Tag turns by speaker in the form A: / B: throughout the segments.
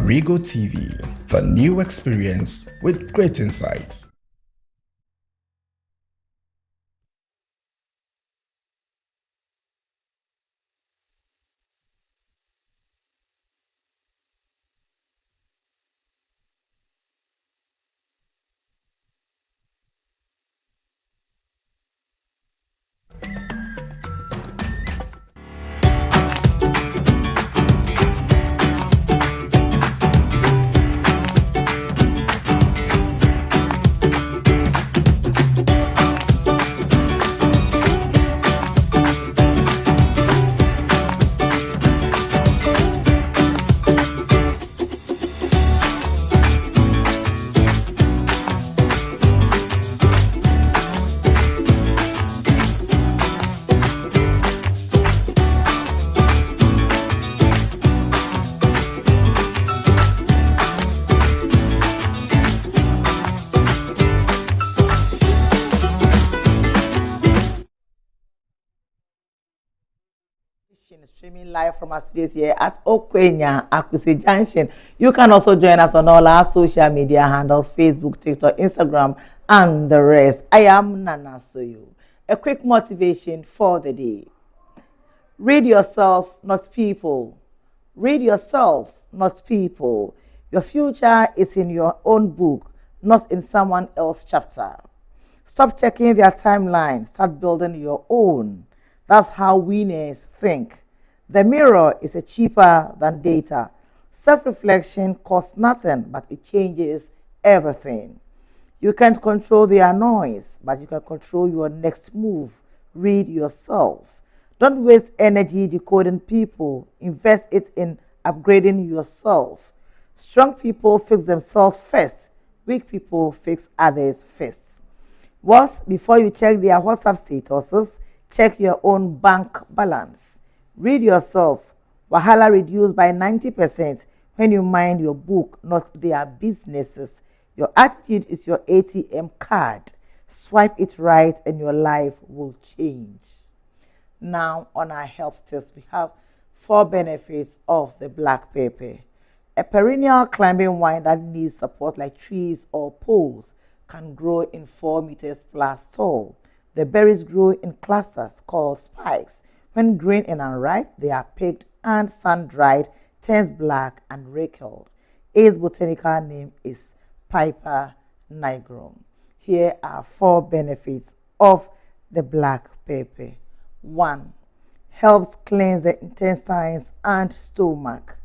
A: Marego TV, the new experience with great insights.
B: Streaming live from our studios here at Okwenya, Akuse Junction. You can also join us on all our social media handles, Facebook, TikTok, Instagram, and the rest. I am Nana Soyo. A quick motivation for the day. Read yourself, not people. Read yourself, not people. Your future is in your own book, not in someone else's chapter. Stop checking their timeline. Start building your own. That's how winners think. The mirror is cheaper than data. Self-reflection costs nothing, but it changes everything. You can't control their noise, but you can control your next move. Read yourself. Don't waste energy decoding people. Invest it in upgrading yourself. Strong people fix themselves first. Weak people fix others first. Before you check their WhatsApp statuses, check your own bank balance. Read yourself. Wahala reduced by 90% when you mind your book, not their businesses. Your attitude is your ATM card. Swipe it right and your life will change. Now, on our health tips, we have 4 benefits of the black pepper. A perennial climbing vine that needs support like trees or poles can grow in 4 meters plus tall. The berries grow in clusters called spikes. When green and unripe, they are picked and sun-dried, turns black and wrinkled. Its botanical name is Piper nigrum. Here are 4 benefits of the black pepper. 1. Helps cleanse the intestines and stomach.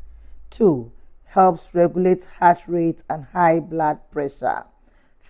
B: 2. Helps regulate heart rate and high blood pressure.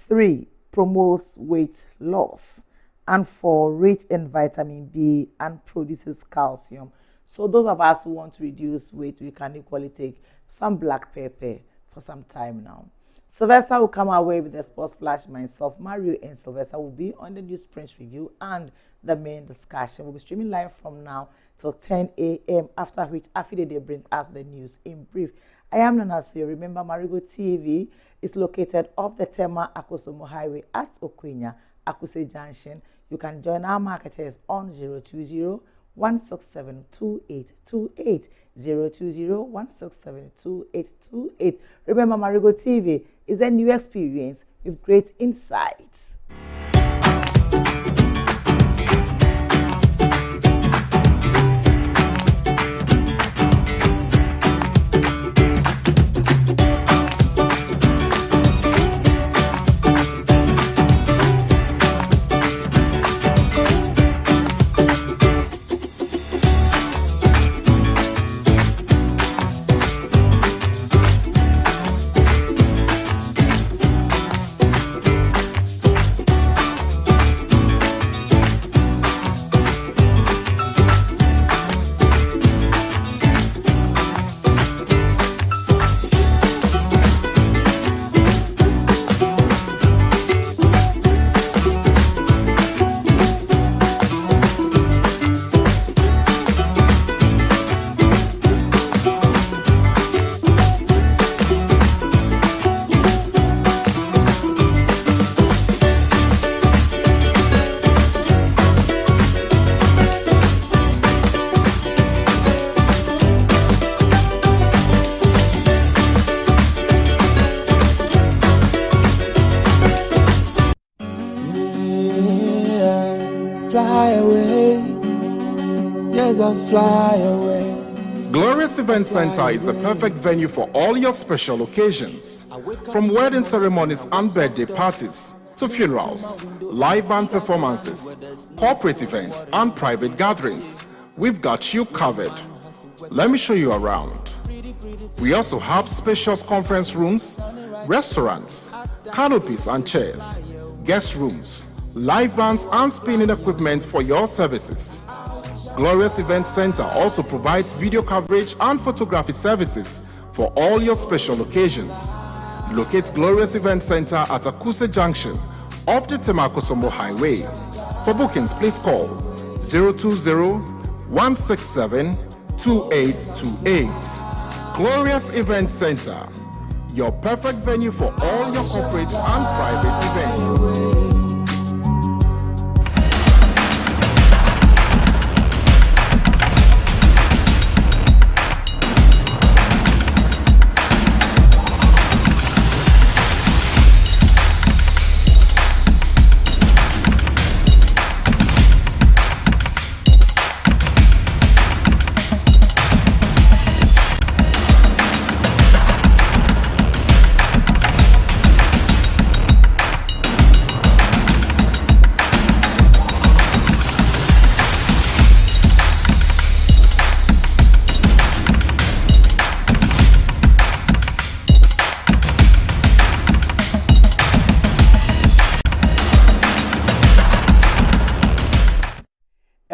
B: 3. Promotes weight loss. And 4, rich in vitamin B and produces calcium. So those of us who want to reduce weight, we can equally take some black pepper for some time now. Sylvester will come away with the sports flash. Myself, Mario, and Sylvester will be on the news print review and the main discussion. We'll be streaming live from now till 10 a.m. after which Afide brings us the news in brief. I am Nana Soyo. Remember, Marego TV is located off the Tema Akosomo Highway at Okwenya, Akuse Junction. You can join our marketers on 020-167-2828, 020-167-2828. Remember, Marego TV is a new experience with great insights.
C: fly away. Yes, I'll fly away.
A: Glorious Event Center is the perfect venue for all your special occasions. From wedding ceremonies and birthday parties to funerals, live band performances, corporate events, and private gatherings, we've got you covered. Let me show you around. We also have spacious conference rooms, restaurants, canopies and chairs, guest rooms, live bands and spinning equipment for your services. Glorious Event Center also provides video coverage and photography services for all your special occasions. Locate Glorious Event Center at Akuse Junction off the Temakosombo Highway. For bookings, please call 020-167-2828. Glorious Event Center, your perfect venue for all your corporate and private events.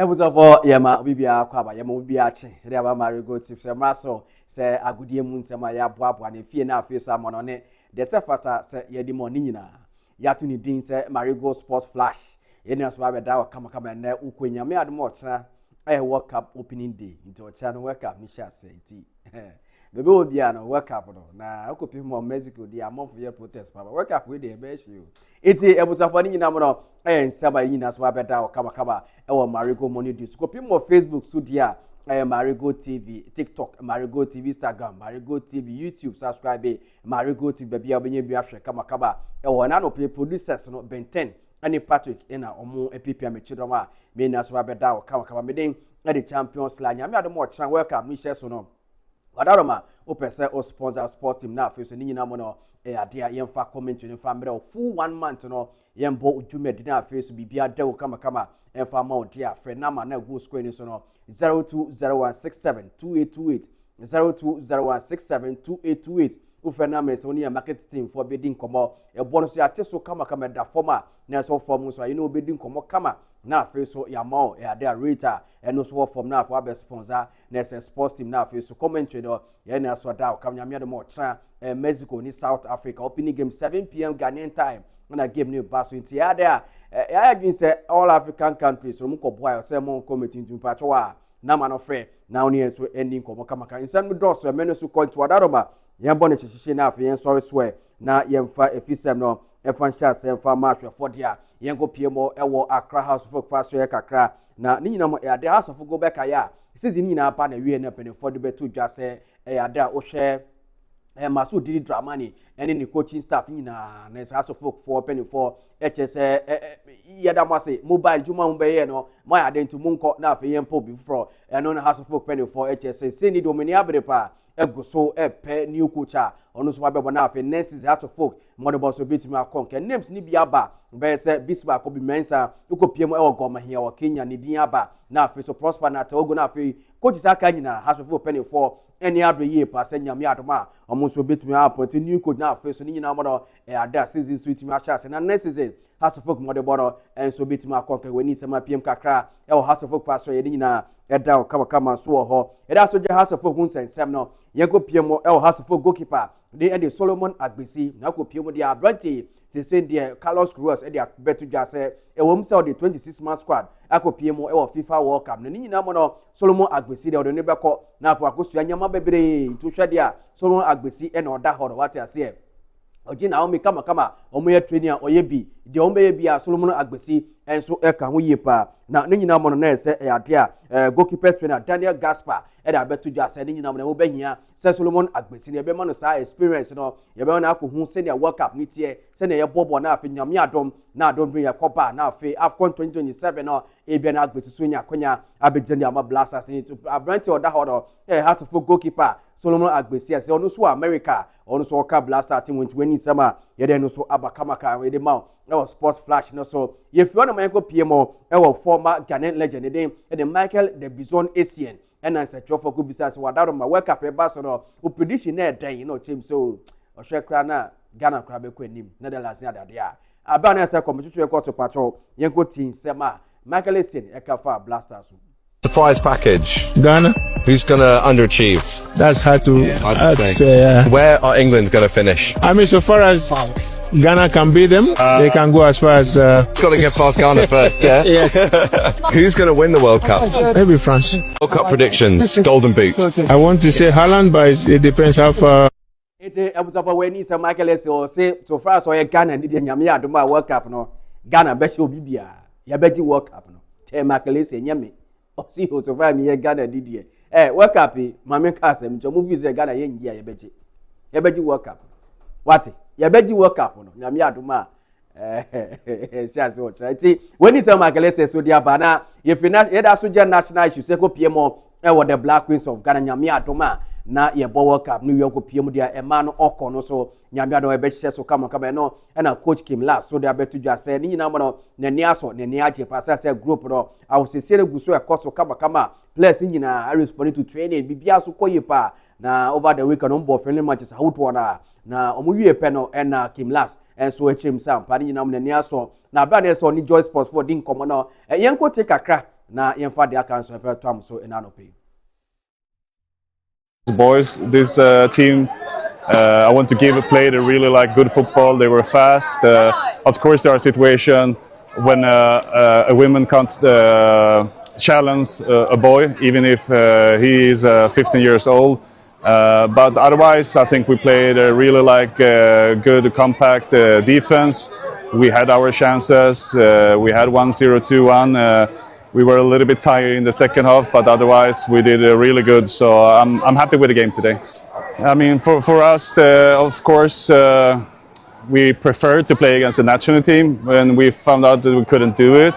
D: Ebuzofo yema bibia kwaba yema bibia che ria ba Marego tips emraso se agudie mu nsema ya boaboa na fie na afie so amono ne de se fata se yedi mo ni nyina ya to ni din se Marego Sports Flash yeni aso ba beda kama na ukwenya me admo ochra World Cup opening day into ochra no World Cup ni sha se ti bebe obia no World Cup no na okopi mo Mexico dia amount for protest papa World Cup we dey be show iti ebuzafo ni nyina mo no nsaba nyina so abeda kama ewo Marego money dis kopi mo Facebook so dia Marego TV TikTok Marego TV Instagram Marego TV YouTube subscribe Marego TV bebia obenye bi ahwe kama ewo na no producers no Benten ani Patrick ina omo epipia mechidoma me na so abeda kama meden the Champions League nyame adom ochran welcome ni share so no wadaroma opese o sponsor sport team na afeso ni nyina mo no adea yemfa comment ni fa mre full 1 month no yembo udwumedi na afeso bibia dewo kama emfa ma odia fe na ma na go square ni so no 0201672828 0201672828 ufena me so ni market team for bidding komo ebo no so ate so kama da forma na so form so you know bidding komo kama na afeso ya ma adea rate eno so form na for sponsor na sports team na afeso commentary no ya na so da kam nyame de mo tra Mexico ni South Africa opening game 7 p.m. Ghanaian time when a game new pass into ya there I agree say all African countries from ko boy say mo committee to patwa na man of free now near so ending komo kama inside me do so menu so ko to adaroma yembo ne hihihie na afi sorry swear na yemfa efisem no efan chance yemfa match for dia yengo piemo ewo Accra House of Folk Faso kakra na ni nyina mo ya the House of Go back ya season nyina pa na wie na pen for the betu dwa say ya da o hwe maso didi dramani ene ni coaching staff nyina na House of Folk for pen for HS yada mase mobile juma mbe ye no my adentu munko na afi yempo bi fro eno na House of Folk pen for HS se ni domini abrepa egoso epe new coach onu so abebo na afi nurses House of Folk model boss obetimi akonke names ni biaba be se bisba ko bi mensa ukopiem e ogoma hia o Kenya ni din aba na afi so prosper na togo na afi coach saka nyina House of Folk pen for any other year pass nyame adoma omo so betimi appoint new coach na afi so ni nyina model ada season so itimi achase na next season House of Folk model bodo en so betimi akonke weni sema PM kakra e House of Folk pass so ye nyina eda kama so ho eda so je House of Folk hunsensem no yego PM e House of Folk goalkeeper de Solomon Agbesi na ko PM de Abranti se send there Carlos Cruz e de betu dwa se e wom se de 26 man squad akọ PM e FIFA World Cup na nyina mo no Solomon Agbesi de ne beko na afọ akosua nyama bebre to hwe de a Solomon Agbesi e na oda ho what I say oji na omi kama omo ye training oye bi de omo ye bi a Solomon Agbesi enso eka ho yepa na ne nyina mo no na ese ade a goalkeeper trainer Daniel Gaspar e da betu dwa se ne nyina mo na wo behia se Solomon Agbesi ne be ma no sa experience no ye be na akohu se ne World Cup ni tie se ne ye bobo na afi nyame adom na adom bring ya kopa na afi AFCON 2027 no e bia na Agbesi so nya konya abegye ama Blasters ni Abranti oda ho has for goalkeeper Solomon Agbesi ase ono so America ono so ka Blaster team win sama ye de no so abakamaka we de ma e sports flash no so ye fi ono man ko PMO e former Ghanaian legend de Michael de Bison Essien and answer for good business wadaro ma World Cup e ba so no o prediction na den team so o hwe kra na Ghana kra be ko anim na de last ada dia aba na say competition e ko so patcho yen ko team sema Michael Essien e ka fa Blasters.
E: Surprise package.
C: Ghana.
E: Who's gonna underachieve?
C: That's hard to say. Yeah.
E: Where are England gonna finish?
C: I mean, so far as Ghana can beat them, they can go as far as.
E: It's got to get past Ghana first, yeah.
C: Yes.
E: Who's gonna win the World Cup?
C: Maybe France.
E: World Cup predictions. Golden Boot.
C: I want to say Haaland, but it depends how far.
D: Ete abusafa weni se Michael Essien o say so far so ye Ghana ndi de nyame adoma World Cup no Ghana be hye obi bia ya beji World Cup no te Michael Essien nyame o si ho so far mi ye Ghana ndi World Cup mame ka asem jo movie ze Ghana ye ngi ya ye beji World Cup what ye beji World Cup no nyame adoma si ase o chati weni se Michael Essien so dia bana ye fina ye da so je national issue se ko PMO e the Black Queens of Ghana nyame adoma na ye World Cup New York PM dia e ma no oko no so nyame adoma e be hye so kama no e na coach Kim last so dia betu dwa se ni nyina mo no ne ni aso ne ni age pa se group no awosese gu so e koso kama players nyina are responding to training bibia so koye pa na over the weekend on ball friendly matches how to na omo wie pe no e na Kim last and so echim sam pa ni nyina mo ne ni aso na bra na so ni Joy Sports for din komo no yen ko take akra na yen fa dia kan so fe to am so e na no pay.
F: Boys, this team, I want to played a really good football. They were fast. Of course, there are situations when a woman can't challenge a boy, even if he is 15 years old. But otherwise, I think we played a really good, compact defense. We had our chances. We had 1-0, 2-1. We were a little bit tired in the second half, but otherwise we did really good. So I'm happy with the game today. I mean, for us, of course, we preferred to play against the national team. When we found out that we couldn't do it,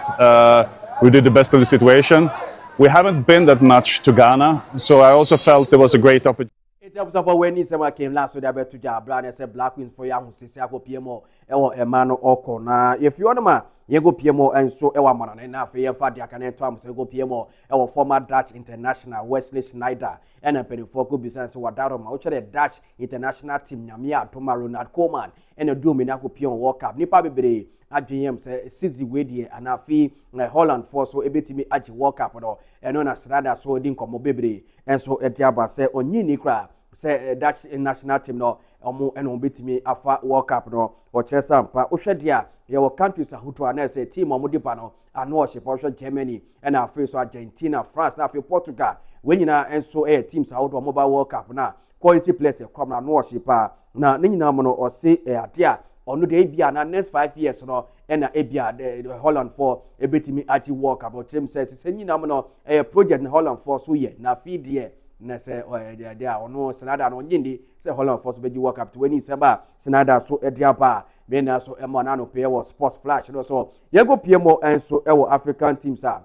F: we did the best of the situation. We haven't been that much to Ghana, so I also felt there was a great opportunity.
D: It's up for when someone came last, so they better to Brand and said Black Queen for young Sisako PMO, or Emano Oko. Now, if you want to you go PMO and so Ewa Man and now for your father can enter go PMO, our former Dutch international Wesley Schneider, and a penny for good business or Daroma, which are the Dutch international team Namia, Toma Ronald Coleman, and a Dominaco Pion World Cup. Nipa Bebe. AGM say Sizi Wedi and Afi Holland for so ebetimi agi World Cup no eno na srada so din komo bebre enso etiaba say onyini kra say Dutch national team no omo eno betimi afa World Cup no o chesampa o hwedia ye wo countries ahuto na say team omo dipa no ano o shepa o Germany and afi so Argentina, France na afi Portugal wenyina enso teams ahuto mobile World Cup na quality players e kwam na no o shepa na nyina mo no o se adia onu de bia na next 5 years no na ebia the Holland for ebetimi agi World Cup but team says say nyina mo no project na Holland for so ye na feed ye na say de ono Senada no nyindi say Holland for so beji World Cup 27 Senada so edia ba me na so emo na no pay was sports flash no so ye go PMO and so e African teams are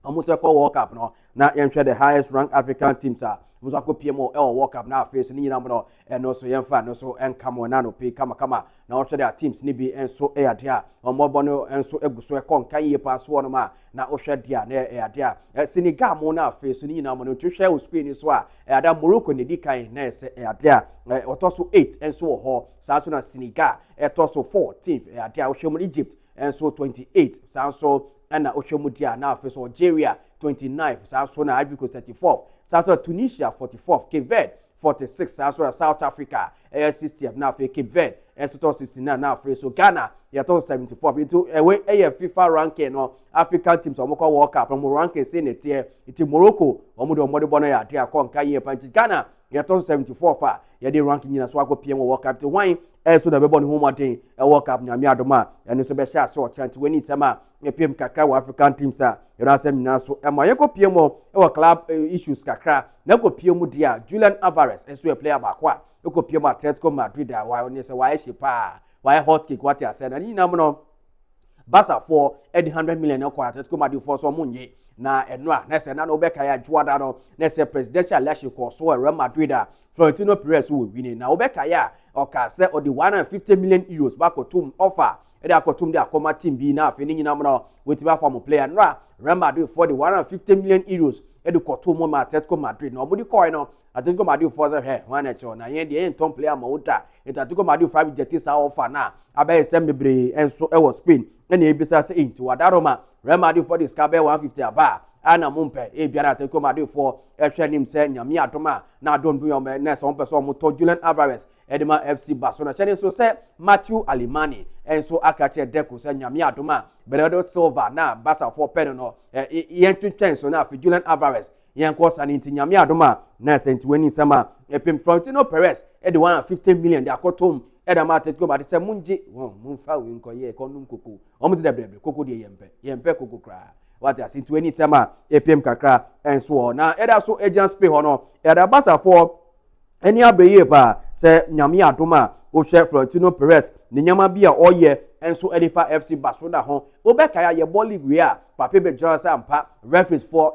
D: almost a World Cup no na yenhwe the highest ranked African teams are muso akọ PMO World Cup na face ni nyina mo no no so yemfa no so enkamo na no pay kama na o hwede teams ni bi enso ade a omobo no enso eguso ekon kan ye pa so no ma na o hwede a na ade a Senegal mo na face ni nyina mo no twehwe o Spain so a ade Morocco ne di kan na ese ade a otoso 8 enso ho sa so na Senegal etoso 14th ade a o hwemo Egypt enso 28 sa so na o hwemo dia na face Algeria 29th sa so na Ivory Coast 34th sa Tunisia 44th, Cape Verde 46th, sa South Africa 60th, now for Cape Verde, and so 69 now for so Ghana, you 74th. Into a FIFA ranking no African teams or World Cup, and ranking saying it here. It's Morocco, Omudo Modibona, Tia Con Kanye Panti Ghana, you 74th, you did ranking in a swag PM World Cup to wine, so na bebo ne ho modern World Cup nyame adoma eno so be sha so chance weni sema epiem kakra wa African teams a yero asem nyina so ma yeko piem e club issues kakra na ko piem dia Julian Alvarez enso a player ba kwa e ko piem Atletico Madrid a wa oni se wa e shepa wa hot kick what ya say na nyina mo no Barca for 100 million e ko Atletico Madrid for so munye na eno a na se na no be kaya juada no na se presidential election ko so Real Madrid a Florentino Perez will win na obe kaya o ka se o the 150 million euros back to offer e da kotum de akoma team bi na afi ni nyina mo wetin form player no Real Madrid for the 150 million euros e de kotum mo Atletico Madrid na obudi coin no Atletico Madrid for the he one echo na yen de tom player ma uta Atletico Madrid 5 jetis offer na abai sem bebre enso e was Spain na ebisa se into wadaroma Real Madrid for the scabe 150 aba ana mumpe e biara Atletico Madrid for ehwe nim se nyame adoma na adon du yom na so person mo to Julian Alvarez edema FC Barcelona chene so se Matthew Alemany enso akache deku se nyame adoma Bernardo Silva na Barca for pen no yen twetwen so na fi Julian Alvarez yen ko saninti nyame adoma na senti weni sama epim Florentino Perez e de 150 million de akotom edama Atletico Madrid se munji munfa we nkoye konum koko omuti de brebe koko de yempe koko kra what as into any summer APM kakra and so on na eda so agents pay hono eda Barca for any abeye pa se nyame adoma o hwe Florentino Perez ni nyama bia oye enso Edifa FC Barcelona ho obekaya ye ball league we a papa be Johnson ampa referees for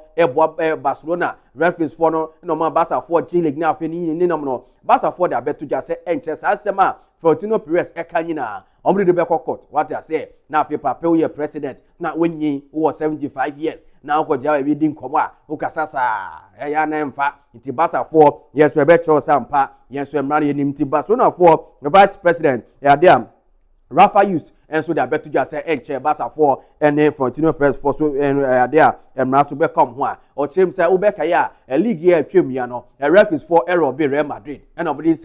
D: Barcelona referees for no ma Barca for G League na afi ni no Barca for da beto ja se enche sa asema Florentino Perez ekanyina omri de be court what I say na afi papa we president na wenyi wo 75 years na ko ja we din komo a o kasasa ya na emfa nti Barca for yes we be Johnson ampa yes we mra ye nim ti Barcelona for vice president ya dem Rafa used and so they better just say enche Barca for and Florentino Perez for so there and Rafa be come one or James say Obeka ya a league year trim ya no a ref is for error be Real Madrid and nobody's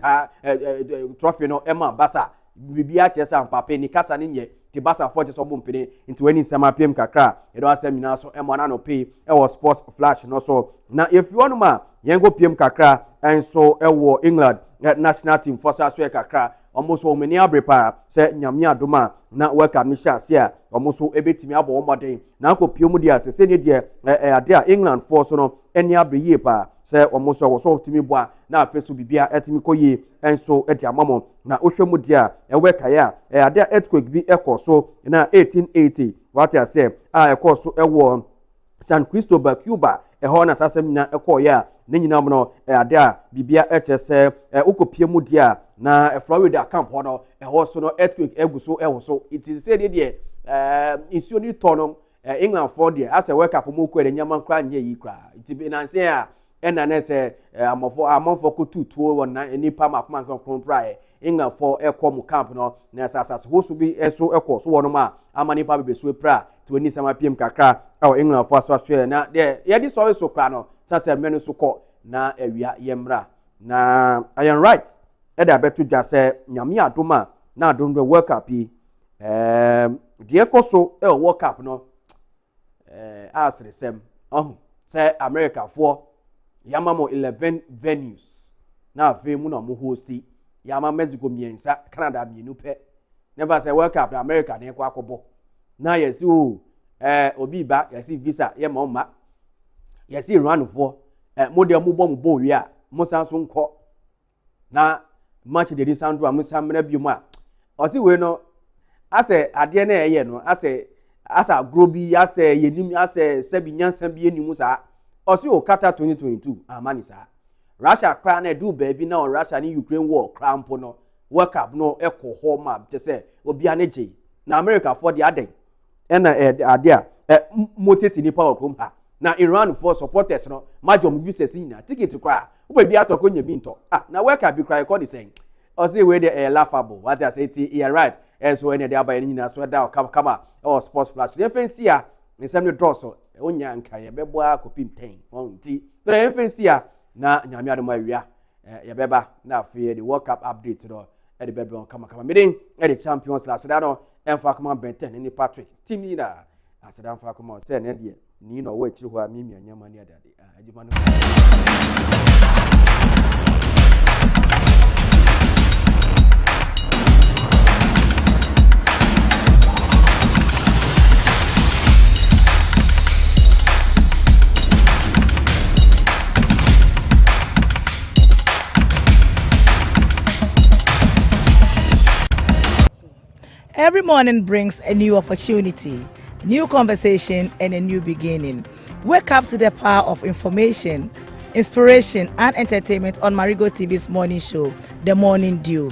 D: trophy no Emma Barca bibia chesa papa ni kasa ni nye ti Barca for just obumpini into any summer PM kakra e do asem na so Emma na no pay e was sports flash no so na if you want ma yengo PM kakra and so e wo England national team for so kakra almost so many abrepa say nyame adoma na waka no hyasia almost so ebetimi abo modern na ko piemu dia se ne dia ade a England force no eni abreye pa say almost so so optimi boa na afeso bibia etimi koye enso edi amamo na ohwemu dia weka ya ade earthquake bi ekoso na 1880 what I say ekoso ewo San Cristobal Cuba ho na sasem na ekoya ne nyina mo no ade a bibia echese okopiemu dia na Florida camp hono ho so no earthquake eguso so it is said there issue ni tono England for there as a work up mo ko nyama nkra nye yi kra it be na say a ena na say amofo ko tutuo won na enipa makoma nkron prae England for ekom camp no na sasas ho so bi eso ekọ so wono ma amani pa bebeso pra to ni sama pm kakra England for so na there ye di so kra no sata menu so ko na awia yemra na I am right eda betu ja se nyame adoma na adom World Cup yi die koso World Cup no asresem say America for yamamo 11 venues na afi mu na mo hosti yama Mexico miensa Canada mienu pe never say World Cup America na kwa akobo na yesi obi ba yesi visa ye ma yesi run for mo de mo bo wi a mo san so nko na match de Sandro amusamra biom a osi we no ase ade na eye no asa grobi ase yenim ase sebinyansa bi enimu sa osi o kata 2022 amani sa Russia kra na do baby na Russia ni Ukraine war crampo no World Cup no ekoho ma te se obi aneje na America for the aden na ade a moteti ni power kom ha na Iran for supporters no majom uses na ticket kra obi atoko nya bi nto na World Cup bi kra record the same osi we the laughable what I say you right and so any dey abaye nyina so da kama sports flash dey fancy a nsem ne draw so onya nka ye bebo akopim 10 on ti dey fancy a na nyame adoma awia ye beba na afie the World Cup update no e dey bebe on kama meeting e the champions last da no emfa kama benten ni Patrick team ni da aseda emfa kama say na dey ni no wa chiri ho a mimi anyama ni adade ajuma no
B: Every morning brings a new opportunity, new conversation, and a new beginning. Wake up to the power of information, inspiration, and entertainment on Marego TV's morning show, The Morning Dew.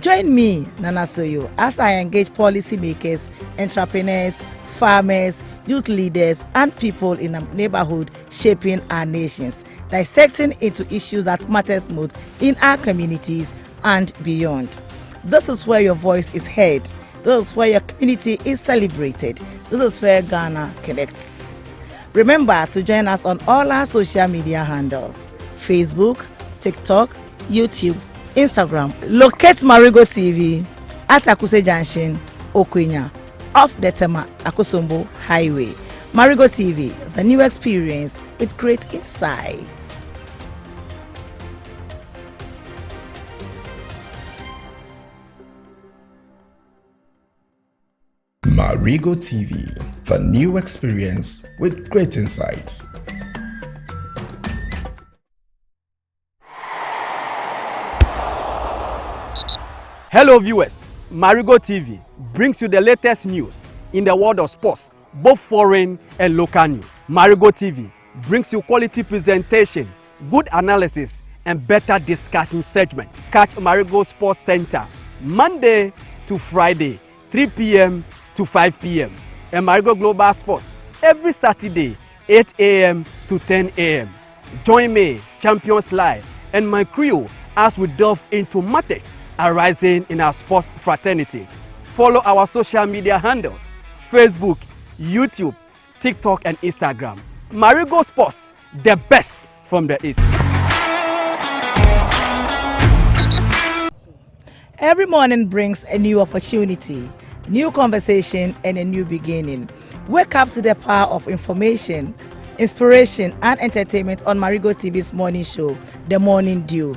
B: Join me, Nana Soyo, as I engage policymakers, entrepreneurs, farmers, youth leaders, and people in the neighborhood shaping our nations, dissecting into issues that matters most in our communities and beyond. This is where your voice is heard. This is where your community is celebrated. This is where Ghana connects. Remember to join us on all our social media handles: Facebook, TikTok, YouTube, Instagram. Locate Marego TV at Akuse Junction, Okwenya, off the Tema Akosombo Highway. Marego TV, the new experience with great insights.
A: Marego TV, the new experience with great insights.
D: Hello viewers, Marego TV brings you the latest news in the world of sports, both foreign and local news. Marego TV brings you quality presentation, good analysis, and better discussion segment. Catch Marego Sports Center Monday to Friday, 3 p.m. to 5 p.m. and Marego Global Sports every Saturday, 8 a.m. to 10 a.m. Join me, Champions Live, and my crew as we delve into matters arising in our sports fraternity. Follow our social media handles: Facebook, YouTube, TikTok, and Instagram. Marego Sports, the best from the East.
B: Every morning brings a new opportunity, new conversation, and a new beginning. Wake up to the power of information, inspiration, and entertainment on Marego TV's morning show, The Morning Dew.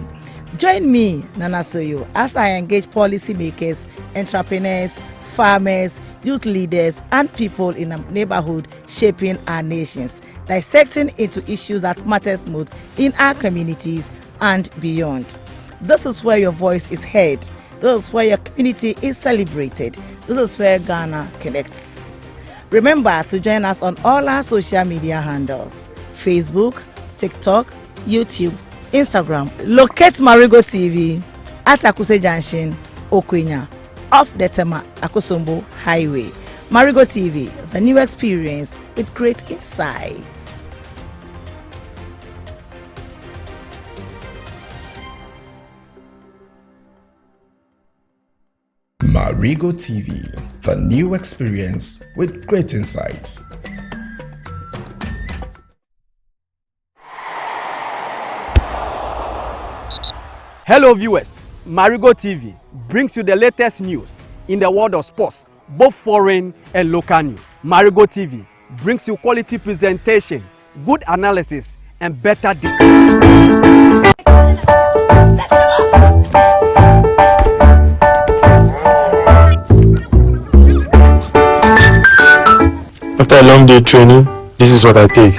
B: Join me, Nana Soyo, as I engage policymakers, entrepreneurs, farmers, youth leaders, and people in the neighborhood shaping our nations, dissecting into issues that matters most in our communities and beyond. This is where your voice is heard. This is where your community is celebrated. This is where Ghana connects. Remember to join us on all our social media handles: Facebook, TikTok, YouTube, Instagram. Locate Marego TV at Akuse Junction, Okwenya, off the Tema Akosombo Highway. Marego TV, the new experience with great insights.
A: Marego TV, the new experience with great insights.
D: Hello viewers, Marego TV brings you the latest news in the world of sports, both foreign and local news. Marego TV brings you quality presentation, good analysis, and better
C: After a long day training, this is what I take.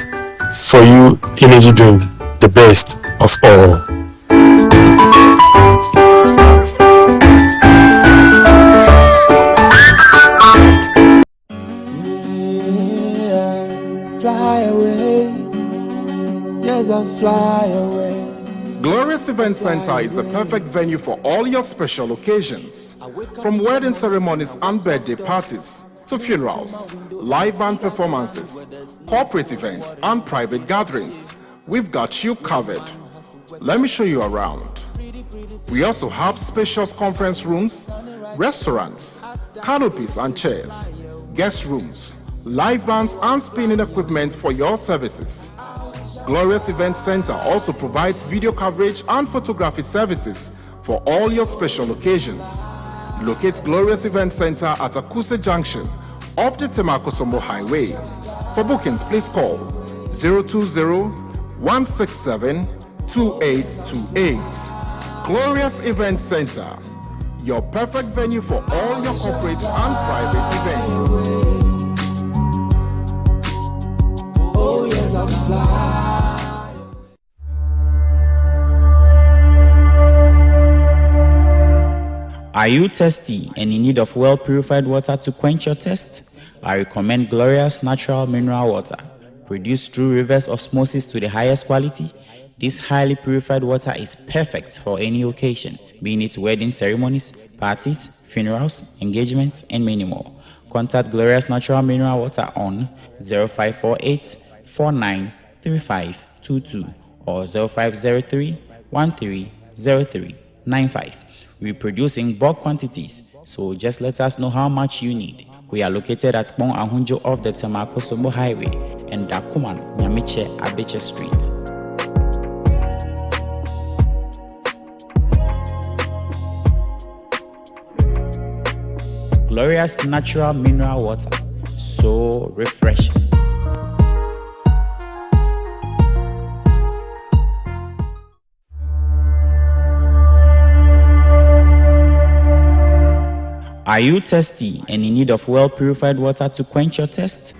C: For you, energy drink, the best of all.
G: Fly away, yes, I'll fly away.
A: Glorious Event Center is the perfect venue for all your special occasions. From wedding ceremonies and birthday parties to funerals, live band performances, corporate events, and private gatherings, we've got you covered. Let me show you around. We also have spacious conference rooms, restaurants, canopies and chairs, guest rooms, live bands, and spinning equipment for your services. Glorious Event Center also provides video coverage and photography services for all your special occasions. Locate Glorious Event Center at Akuse Junction off the Tema Akosombo Highway. For bookings, please call 020-167-2828. Glorious Event Center, your perfect venue for all your corporate and private events.
G: Oh yes, I'll fly.
H: Are you thirsty and in need of well-purified water to quench your thirst? I recommend Glorious Natural Mineral Water. Produced through reverse osmosis to the highest quality, this highly purified water is perfect for any occasion, being it wedding ceremonies, parties, funerals, engagements, and many more. Contact Glorious Natural Mineral Water on 0548 493522 or 0503 130395. We produce in bulk quantities, so just let us know how much you need. We are located at Bon Ahunjo off the Temakosobo Highway and Dakuman, Nyamiche, Abeche Street. Glorious Natural Mineral Water, so refreshing. Are you thirsty and in need of well-purified water to quench your thirst?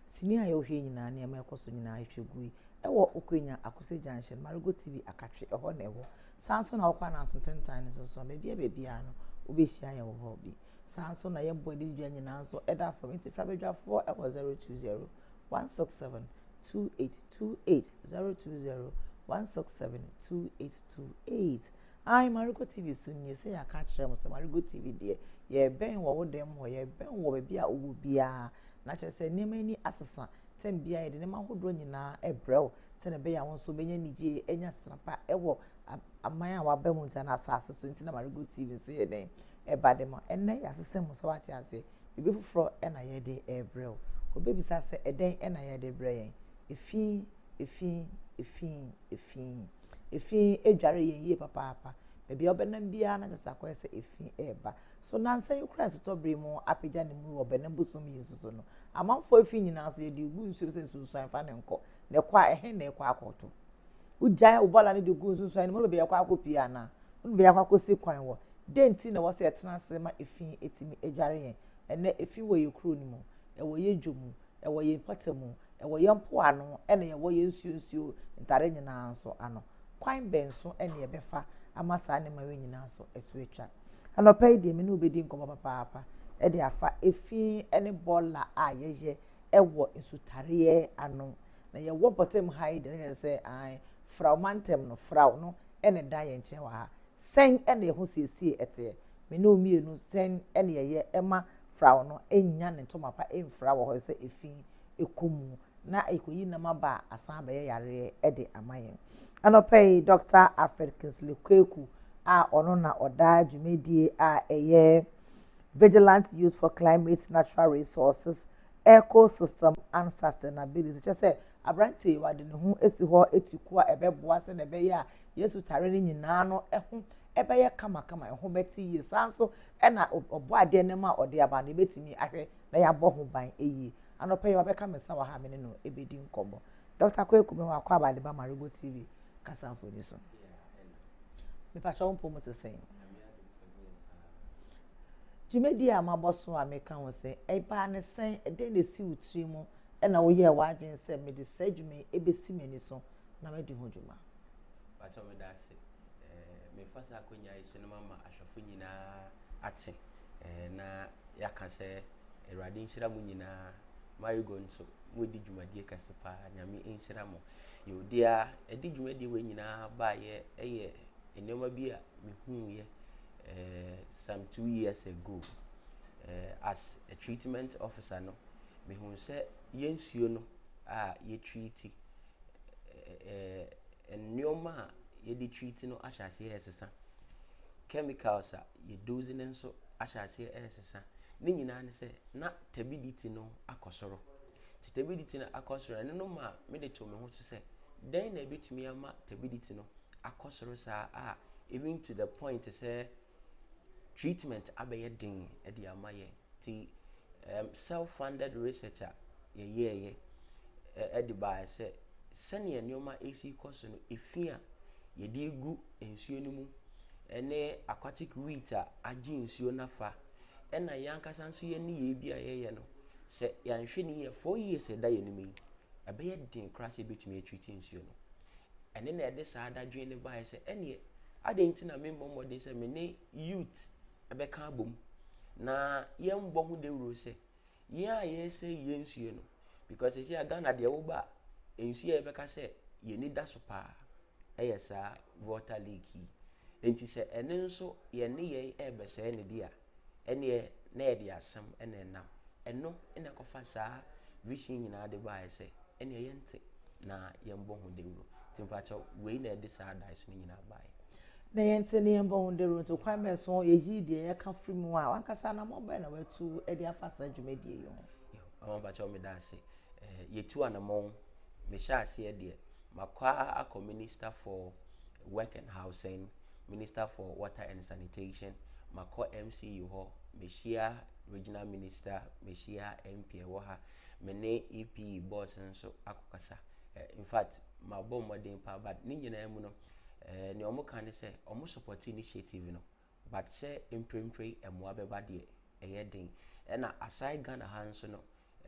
B: Senior yohe nyina na ema ekoso nyina ehwegu ewo okwenya akuse junction Marego TV akatwe eho na ewo sanso na okwa na sententan ne so bebia no obehia ye wo bi sanso na ye body dwa nyina so eda from intifra bedwafo ewo 020 167 2828 020 167 2828 ai Marego TV so nie se ya ka kire mo se Marego TV de ye ben wo dem ho ye ben wo bebia owo bia na chese nemani asesa tembia ye de nema hodro nyina ebrew se ne be ya won so benya nije enya snapa ewo aman a wabam ntia na asase so ntina Marego TV so ye den ebade ma enne ya sese mo so wate ase bibi fufro ena ye de ebrew obebisa se eden ena ye de breyen efi edware ye yie papa bebi obenam bia na chese akwese efi eba so nansa you Christ to bre mu apagya ne mu obenam busum yesu so no amanfo efi nyina so ye de gu nsu se nsu fa ne nko ne kwa ehe ne kwa akoto ujai ubola ne de gu nsu ne mo be yakwa akopia na mo be yakwa kosi kwan wo denti na wo se etena se ma efi etimi edware yen ene efi wo ye kro ni mu e wo ye dwomu e wo ye patamu e wo ye mpo ano ene ye wo ye nsuo ntare nyina so ano kwan benso ene ye befa amasa ne ma we nyina so esuetwa anopai de me no obedi nkomo papa e de afa efi ene bola a yeye ewo nsutare ano na ye wo bottom high de ne say ai fraumantem no frau no ene da ye nche wa ha sen ene ho siesie ete me no mienu sen ene ye ema frau no enya ne ntomapa emfra wo ho se efi ekomu na ekoyi na maba asan ba ye yare e de amayen anopai Dr. Alfred Kinsley Kweku a ono na oda jumedie a eye vigilant use for climate natural resources ecosystem and sustainability just say abrante wade ne ho esi ho etiku a ebeboa se na be ya yesu tare ne nyina no eho ebe ye kama eho beti ye sanso e na obo ade ne ma ode aba na betimi ahwe na ya bo ho ban eyi anope yo beka mesa wa ha me no ebedi nkomo Dr. Kwekume wa kwa Abaliba Marego TV kasa mfoni so me pa cho mpo mo te sen Jumedi a maboso a meka ho se e ba ne sen e de ne si utri mu e na wo ye wa adwen se me de sa dwume e be si meni so na me di ho dwuma
I: ba cho me da se me fasa akonya iso no mama ahwefo nyina ache na yaka se Erade nhyira mu nyina Marego nso mu di dwumadie kase pa nyame nhyira mo yo dia edi dwumadie we nyina ba ye eye enema bi a mehu ye some 2 years ago as a treatment officer no mehu se yensuo no a ye treat enoma ye di treat no ahyase esesa chemicals a ye dose nso ahyase esesa ni nyina ne se na stability no akosoro stability na akosoro no ma me de to me ho so se den na betumi ama stability no akosoro sa even to the point say treatment abaye din e de amaye ti self funded researcher ye e de ba se sene nyoma esi koso no efia ye de gu ensuo no mu ene aquatic wheat a agi nsuo nafa ena yankasa nso ye ne ye bia ye no se yanhwe ni ye 4 years da ye nimi abaye din krase betumi treat nsuo no ene na ede sa adadwen ne ba se ene ade na me mmomode se me ne youth abeka abom na ye mbo hu de wuro se ye a ye se ye nsuo no because se Ghana de wo ba nsuo e beka se ye ni da so pa eyesa water leak enti se ene nso ye ne ye ebese ne dia ene na ye de asem ene na eno ene kofa sa vision nyina de ba ese ene ye nte na ye mbo hu de wuro timpacho we na de sa dice no nyina ba
B: na yente ne mbo hu de wuro to kwan me so ye ji de ye ka free mu a wankasa na mo ba na watu e de afasa dwumadie yo
I: pacho me da se ye tu anamon me sha ase de makwa a minister for work and housing, minister for water and sanitation, makwa MCU ho meshia regional minister, meshia MP wo ha mene EP boss nso akokasa in fact my bomb modern pa but ni nyina mu no ne omo kan se omo support initiative no but say imprempre emwa beba de eye den na aside Ghana hanso no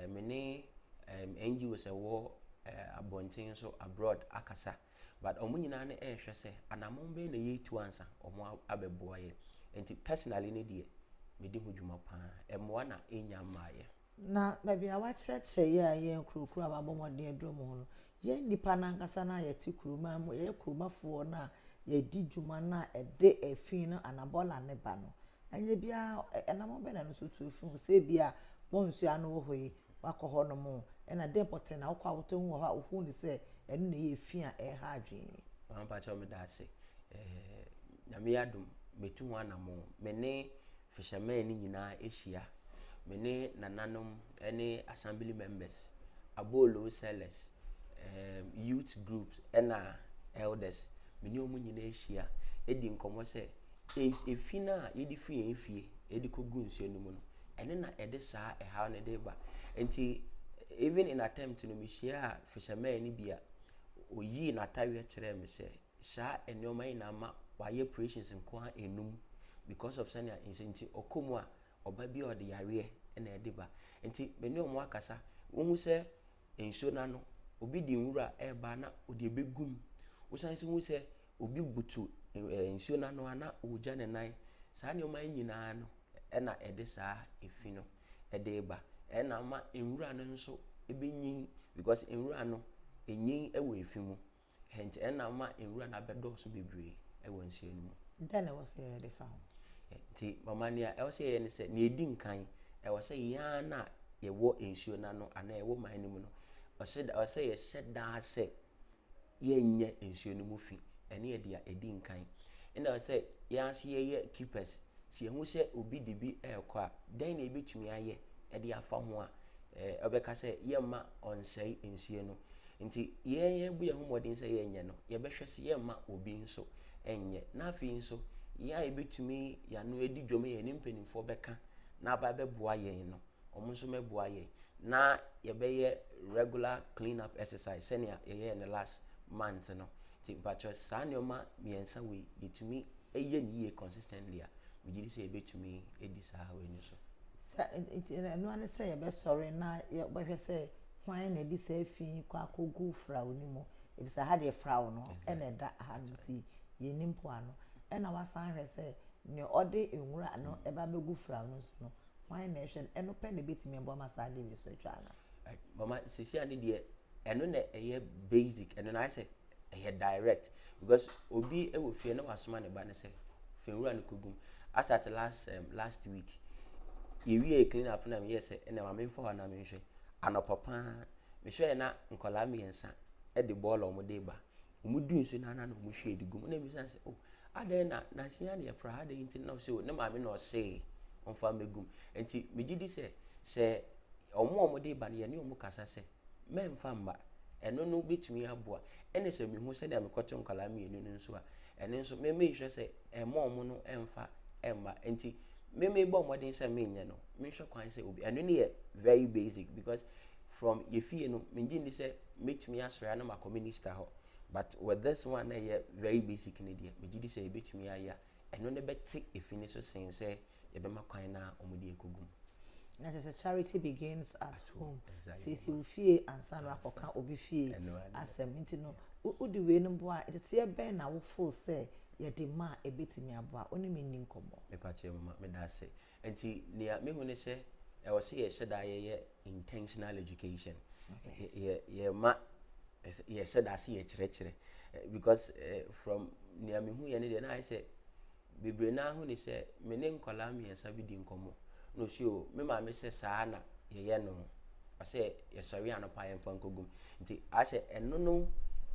I: mene NGO se wo abontin so abroad akasa but omo nyina ne hwe se anamon be na yetu ansa omo abeboa ye enti personally ne de me di hudwuma pa emwa na enya maaye
B: na baby awa cheche ya ye nkrokro ababomode adromo ho no ye nipa na nkasa na ye ti kuruma mu ye kurumafo na ye di dwuma na ede efin no anabola ne ba no anye bia enamon be na no so tu efin se bia bonsu anu wo hoyi wakoho no mu na de important na akwa woto hu ha ohu ni se enu na ye efin a ha adwen
I: ampa cha me da se nyame adum metu ho anamo mene fishermen ni nyina ehia mene nananom any assembly members abolo sellers youth groups na elders mene omu nyina ehia edi nkomo se efina yedi fi efie edi kogu nsuo no mu no ene na ede saa ha ne de ba enti even in attempt no mishia fishermen ni bia oyi na tawe kire me se saa enoma ina ma waye operations nko enum because of sanya enti okomu a oba bi ode yare na ede ba enti meni omo akasa wohu se enso na no obi di nwura eba na ode begum wosan se hu se obi butu enso na no ana oja ne nan saa ne oma nyina no na ede saa efi no ede ba na ma enwura no nso ebenyin because enwura no enyin ewo efi mu hence na ma enwura na bedo so bebre ewo nsuo no mu
B: then I was here the found
I: ti mama nia e wose ye ne se na edi nkan e wose ya na ye wo ensuo na no ana ye wo man ni mu no wose ye sheda se ye nye ensuo no mu fi ene ye dia edi nkan ina wose ya se ye keepers si ehu se obi dibi ekwa then na ebetumi aye e dia afa ho a obeka se ye ma onsei ensuo no nti ye bu ye hu modin se ye nye no ye behwe se ye ma obi nso enye na afi nso ya ebetumi ya no edi dwom ye ni mpanimfo beka na aba beboa ye no omo nso meboa ye na yɛbɛyɛ regular clean up exercise sɛnea yɛyɛ in the last month no nti mpatwɛ saa nneɛma mmiɛnsa wei yɛtumi ɛyɛ ne yie consistently a megye di sɛ yɛbɛtumi ɛdi saa wei no so
B: ɛno ane sɛ yɛbɛsɔre na yɛbɛhwɛ sɛ hwan na ɛdi sɛ afi kɔ akɔgu fraw no mu ɛfisɛ ha deɛ fraw no ɛna ɛda ha no si yɛni mpo ano ɛna wasan hwɛ sɛ nea ɔde nwura no ɛba bɛgu fraw no so no hwan na ɛhwɛ no ɛno pɛ na ɛbɛtumi ɛbɔ ma saa de bi so atwa ana
I: mama sisi ane deɛ ɛno na ɛyɛ basic ɛno na ayɛ sɛ ɛyɛ direct because obi ɛwɔ fie na wasoma ne ba ne sɛ fɛnwura no kɔgum asate last week yɛwie clean up na meyɛ sɛ ɛna ma memfa hɔ na menhwɛ anɔpɔ paa mehwɛ na nkɔlaa mmiɛnsa ɛde bɔɔla ɔmo de ba ɔmo du nso na ɔmo hwɛ de gum na misa sɛ oh adan na sia ne yɛpra adan nti na ɔsɛ ne maame na ɔsɛ ɔmfa megum nti megye di sɛ ɔmo de ba no yɛne ɔmo kasa sɛ mɛmfa mba ɛno no betumi aboa ɛne sɛ mehu sɛ deɛ mekɔtɔ nkɔlaa mmienu no nso a ɛne nso mehwɛ sɛ ɛmɔ ɔmo no ɛmfa ɛmba nti bɔ mmɔden sɛ menyɛ no menhwɛ kwan sɛ obi ɛno ne yɛ very basic because from yɛfie no mengye ndi sɛ metumi asɔre na makɔ minister hɔ but with this one na yɛ very basic ne deɛ megye di sɛ yɛbɛtumi ayɛ ɛno ne bɛte efi ne so sen sɛ yɛbɛma kwan na ɔmode ɛkɔgum
B: na kyerɛ sɛ charity begins at home sisi wo fie ansa no akɔka obi fie asɛm nti no wode wei no mpo a ɛtete yɛbɛn na wofo sɛ yɛde ma ɛbɛtumi aboa ɔne menni nkɔmmɔ
I: mepakyɛ mama meda ase nti nea mehu ne sɛ ɛwɔ sɛ yɛhyɛ da yɛyɛ intentional education yɛma yɛhyɛ da ase yɛkyerɛkyerɛ because from nea mehu yɛ ne deɛ na ayɛ sɛ bebree na ho ne sɛ me ne nkɔlaa mmiɛnsa bi di nkɔmmɔ no sure me maame sɛ saa na yɛyɛ no ɔsɛ yɛsɔre anɔpa yɛmfa nkɔgum nti asɛ ɛno no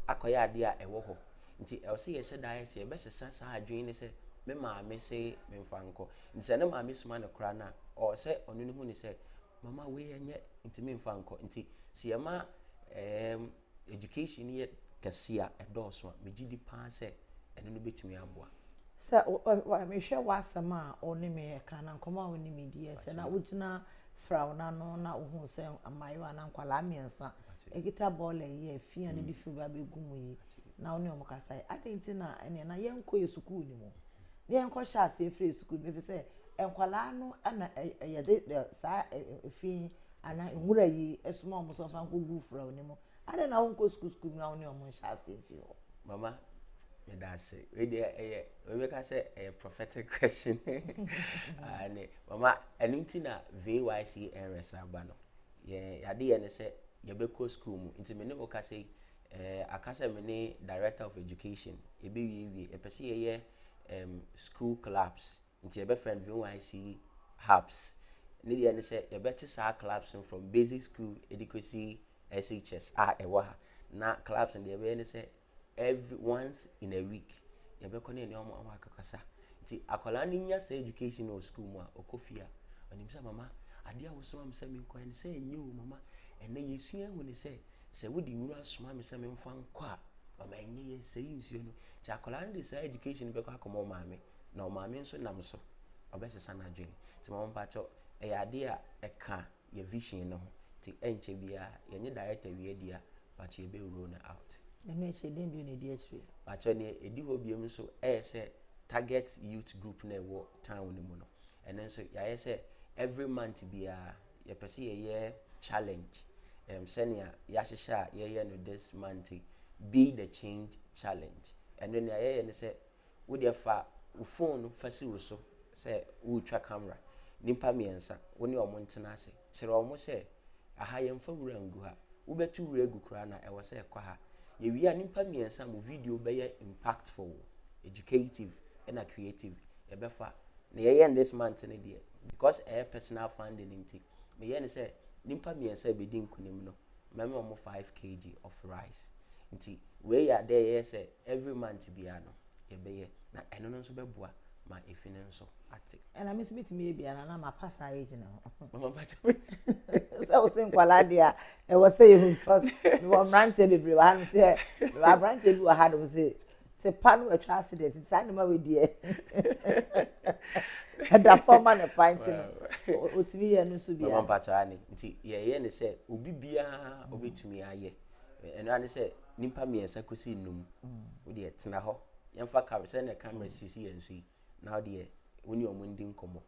I: akɔyɛ adeɛ a ɛwɔ hɔ nti ɛwɔ sɛ yɛhyɛ da ayɛ sɛ yɛbɛsesa saa adwene ne sɛ me maame sɛ memfa nkɔ nti sɛ ne maame soma no koraa no a ɔwɔ sɛ ɔno no hu ne sɛ mama wei ɛnyɛ nti memfa nkɔ nti sɛ yɛma education yɛ kɛse a ɛdɔɔso a megye di paa sɛ ɛno no bɛtumi aboa
B: sɛ mehwɛ w'asɛm a ɔne me ka na nkɔmmɔ a wone me di sɛ na wogyina fraw na no na wohu sɛ amayewa na nkwalaa mmiɛnsa ɛkita bɔɔla yi afia ne de fi ba bɛgu mu yi na wone ɔmo kasa yi adɛn nti na ɛneɛ na yɛnkɔ yɛ sukuu ne mu na yɛnkɔ hyɛ aseɛ firi sukuu mu ɛfiri sɛ nkwalaa no ana yɛde saa fi ana nwura yi ɛsoma ɔmo sɛ ɔfa nkɔgu fraw ne mu adɛn na wonkɔ sukuu mu na wone ɔmo nhyɛ aseɛ firi hɔ
I: mama medase we dey we ka say a prophetic question and mama enunti na VYC resaba no ye yade ye ne say ye be ko school mu nti me ne wo ka say akasa me ne director of education e be wie e pese ye school clubs nti ye be friend VYC hubs ne de ne say ye be sa clubs from basic school education SHS e wa na clubs and ye be ne say every once in a week you be connect na omo akakasa nti akola ni nya sa education or school mu a okofia onim say mama ade a wo so am say me kwan say enye wo mama ene yesua hu ni say wodi nwura soma me say me mfa nkɔ a mama enye ye say nsuo no ti akola ni sa education be kɔ akɔmɔ maame na o maame nso nam so obesesa na dwen ti mama mpacho e ade a ɛka ye vision no ho ti enche bia ye nye director wi adia pacho e be roll out
B: eme chedem bi ne di atri
I: pacho ne edi ho biem so say target youth group na wo town ne mu no and then so ya say every month bia ye pese ye challenge senior ya hihya ye no this month be the change challenge and then ya ne say wo dey fa wo phone fa si wo so say wo twa camera nimpa miensa wo ne omo ntena ase kire omo say aha ye mfa wura ngu ha wo betu wura gu kura na e wo say kwa ha ye wi nimpa miensa mo video be ye impactful educative and creative e be fa na ye this month ne dey because personal funding nti me ye ne say nimpa miensa be di nkunim no meme omo 5 kg of rice nti we ya there ye say every month bia no ye be ye na eno no so be boa ma efine nso ate
B: and I miss meet me bia na ma pass age na
I: mama bacho
B: so say nkwala dia e was say you because we were branded bebre wa no say we were branded we had we say se pan we atwa accident say na ma we die da forma ne pint no otimi ye no so bia
I: mama pacha ani nti ye ne se obi bia obetumi aye eno ani se nimpa miensa kosi num wo de tena ho yemfa camera se na camera sisi yensu now de woni omundi nkomo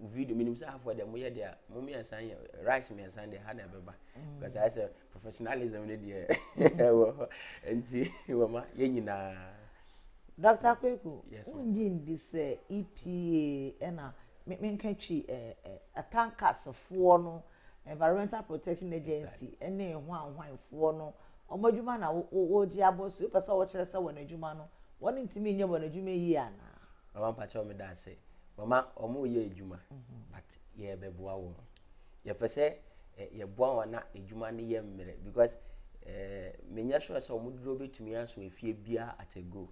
I: video minimum say for them we there mummy and san rice me and san ha na beba because I say professionalism ne there nti mama ye nyina
B: Dr. Kweku, unji ndi se EPA ena menka twi atankas fo no Environmental Protection Agency ene hwan fo no omadwuma na wo ji abosu pesa wo kire se wo na dwuma no woni ntimi nye wo na dwuma yi ana
I: mama pacha me da se mama omo ye adwuma but ye beboa wo ye pese ye boa wana adwuma ne ye mmere because menya sure se omo duro betumi aso efie bia atego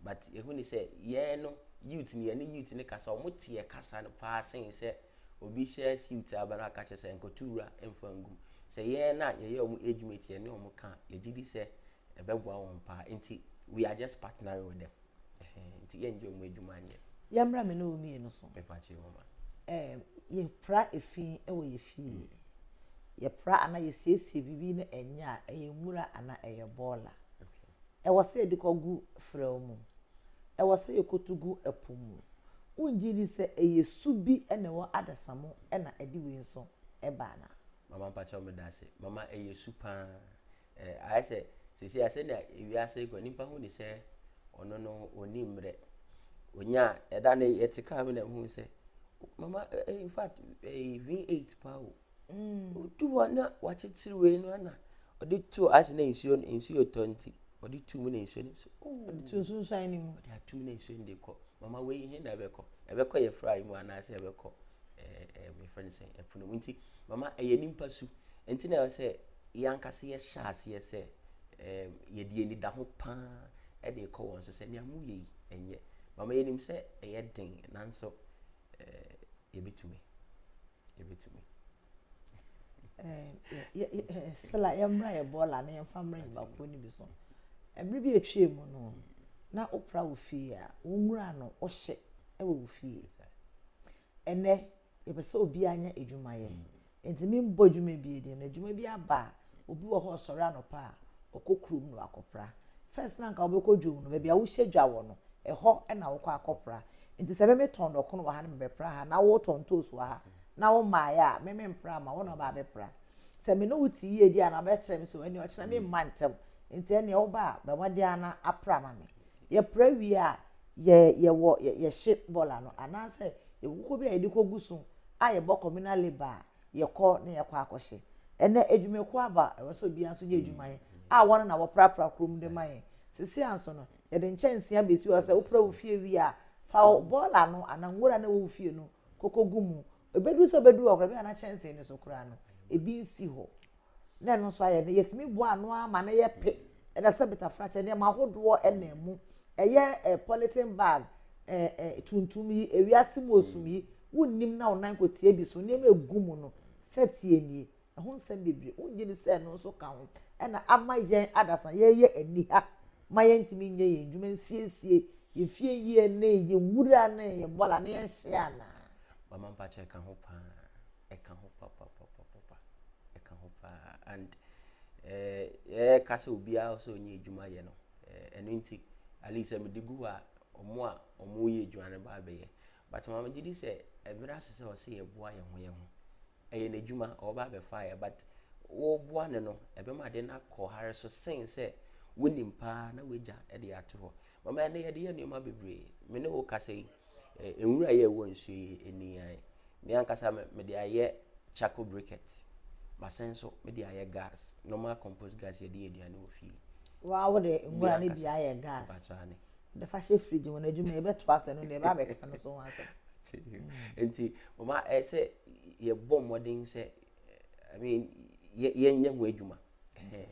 I: but ehu ni say ye no youth ni youth ni kasa omo tie kasa no pa sen se obi share suit abana ka che se nkotura emfangum se ye na ye omo ejumate ye ne omo ka ye gidi se ebeboa won pa nti we are just partnering with them nti ye nje omo eduma anye
B: yamra me no mi no so
I: me pa che mama
B: ye pra efin e wo ye fi ye pra ana ye siesie bibi na enya ye mura ana ye bola e wo se edikogu fremu e wo se ekotugu epomu unji di se eye subi ene wo adasamo ena edi we nso e bana
I: mama pacha me da se mama eye supa I say sisi ase na ewi ase ko nimpa hu ni se ono no oni mre onya eda na etika me na hu se mama in fact V8 pa o tu wana wachichiri we no na odi tu as na insuo 20 odi tu mu na insuo ni so
B: odi tu sunshine ni mu
I: odi atu mu na insuo ndi ko mama we he na ebeko ye fry mu ana se ebeko my friend say epuno nti mama eye nimpa su nti na say yankase ye shaase ye se ye die ni da ho pa e de ko won so se ne amu ye enye mama ye nim se eye den nanso ye betumi
B: sala yamra ye bola na yemfa mra ba ko ni bi so emre bi etwie mu no na opra wo fie a wo mura no o hye e wo fie ene ye pese obi anya edwuma ye enti mi mbo dwuma bi edi na dwuma bi aba obi wo ho sori anopa okokrum no akopra first na nka obeko dwum no be a wo hyedwa wo no eho na wo kwa akopra enti se be me ton dokono wa ha na be pra ha na wo ton tosu ha na wo maaya me mpra ma wo na ba be pra se me no wuti ye di ana be kire me so ani o kire me mantem enti ene wo ba be wode ana apra ma me ye pra wi a ye ship bola no ana se ye wuko bi a yedi kogusu a ye bo communal labor ye ko na ye kwa akɔhye ene edwumeko aba e so bia nso ye edwuma ye a won na wo prapra krom de maye sisi anso no ye de nkyɛnse abesi wo sɛ wo pra wo fie wi a fa bola no anangora na wo fie no kokogumu ebedu so bedu okra bi ana kyɛnse ni so kura no ebi nsi ho na no so aye ne yetimi bo ano ama na ye pe na se beta fracha ne ma hodoɔ na mu eye polythene bag tuntum yi ewiase mu osum yi wonnim na onan ko tie bi so ne ma egumu no setie nie ho nsɛm bebre wonyi ni se no so ka ho na ama yen adasa ye ani ha ma yentimi nye ye dwuma nsiesie ye fie yie ne ye wura ne ye bola ne ye hia na
I: mama mpacha e ka ho pa papa e ka ho pa and kase obi a so onye dwuma ye no eno nti ali se me digu a omo ye dwuma ne ba be ye but mama gidi se ebira se o se ye boa ye ho eye na dwuma o ba be fire but wo boa ne no ebe ma de na ko hare so sen se wonim pa na weja e de ato ho mama ne ye de ye ne ma bebre me ne wo kase enwura ye wo nsu eni ai me ankasa me de aye charcoal briquette basenso me de aye gas normal compost gas ye de aduane wo fi
B: wa wo de enwura ne de aye gas de fa she fridge wona adwuma e beto ase no de ba be ka no so wanse
I: enti mama say ye bom modern say I mean ye nya ho adwuma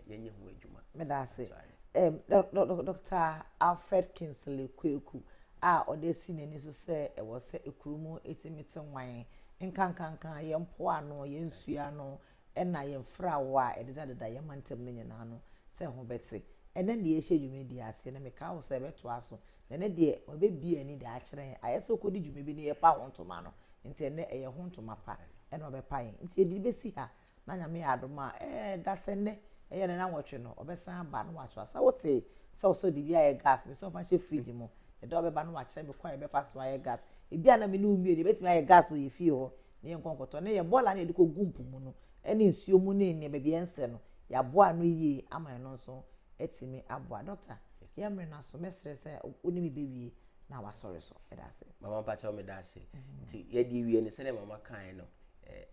I: ye nya ho adwuma
B: me da say Dr. Alfred Kingsley Kweku a odesi nani so se e wo se ekurumu etimite nwan nkankankan ye mpo ano ye nsua no na ye mfra wo a ededa ye mantem ne nyina no se ho beti ene de ye hye dwuma di ase na me ka wo se beto aso ne de obebie ani de akyerɛ ayese okodi dwuma bi ne ye pa hontoma no nti ne eye hontoma pa na obepa yin nti edi besi ha na nyame ya adoma dasenne eye ne na nwotwe no obesan ba no wacho asa wote so di bia ye gas me so fa she fridge mu e do obeba no wakyerɛ me kwa e be fa so ye gas e bia na me no umie de betimi ye gas wo ye fie ho ne nkonkoto ne ye bola na e de ko gumpu mu no ene nsuo mu ne ne bebia ense no ya boa no yie ama no so etimi aboa doctor yamre na so mesre se onimi bewie na wasɔre so edase
I: mama pacha o me dase nti ye di wie ne se ne mama kan no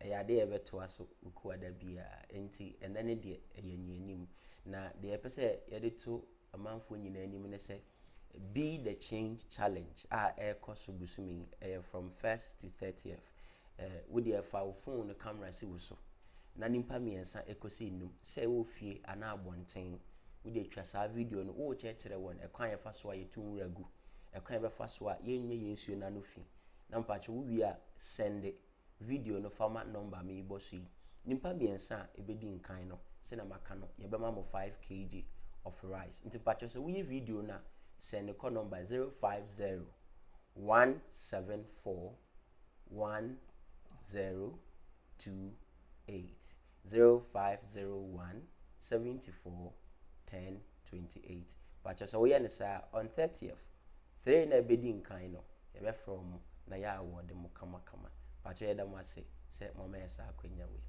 I: yade ye beto aso uku ada bia nti enane de eyanyanim na de pese ye de to amanfo nyina anim ne se be the change challenge cost busumi from 1st to 30th with the phone the camera si wuso na nimpa miensa ekosi num se wo fie ana abonten with the twasa video no wo chechere won ekwan ye fa so ye tun ragu ekwan be fa so a ye nye yensuo na no fi na mpache wo wi a send video no format number me bosu nimpa miensa ebedi nkan no se na maka no ye be ma mo 5 kg of rice nti pache so wo video na send the call number 050 174 1028 0501 74 1028. But so we are on 30th. 3 na bedi nkan no. E be from na ya award mu kama. But you dem say mama esa akwenya we.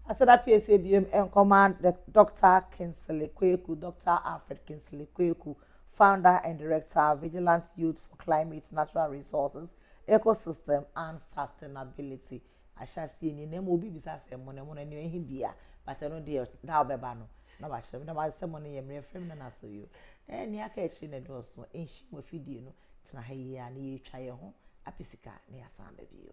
B: Asada PSABM and command the Dr. Kinsley Kweku, Dr. Alfred Kinsley Kweku, founder and director, Vigilance Youth for Climate, Natural Resources, Ecosystem and Sustainability. I shall see in name will be beside someone new in Bia, but I know dear now bebano. No, I shall never someone in your friend and I saw you. And ya catch in a door so in she will feed you. It's not here and you try your home. A pisica near some baby.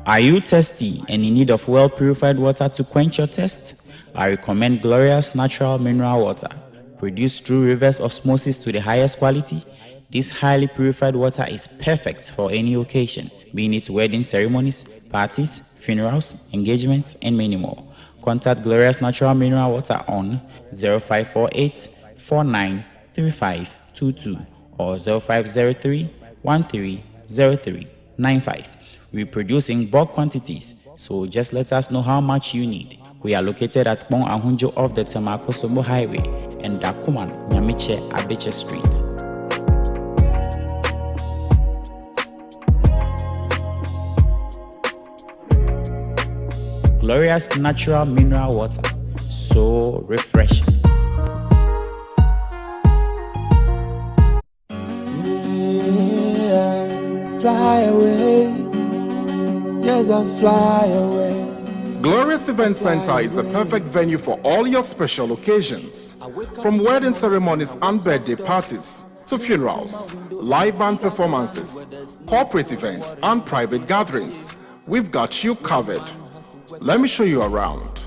H: Are you thirsty and in need of well-purified water to quench your thirst? I recommend Glorious Natural Mineral Water. Produced through reverse osmosis to the highest quality, this highly purified water is perfect for any occasion, being it wedding ceremonies, parties, funerals, engagements, and many more. Contact Glorious Natural Mineral Water on 0548 493522 or 0503 130395. We produce in bulk quantities, so just let us know how much you need. We are located at Bon Ahunjo off the Temakosomo Highway and Dakuman, Nyamiche, Abeche Street. Glorious Natural Mineral Water, so refreshing.
G: Fly away. Yes, I'll fly away.
A: Glorious Event Center is the perfect venue for all your special occasions. From wedding ceremonies and birthday parties to funerals, live band performances, corporate events, and private gatherings, we've got you covered. Let me show you around.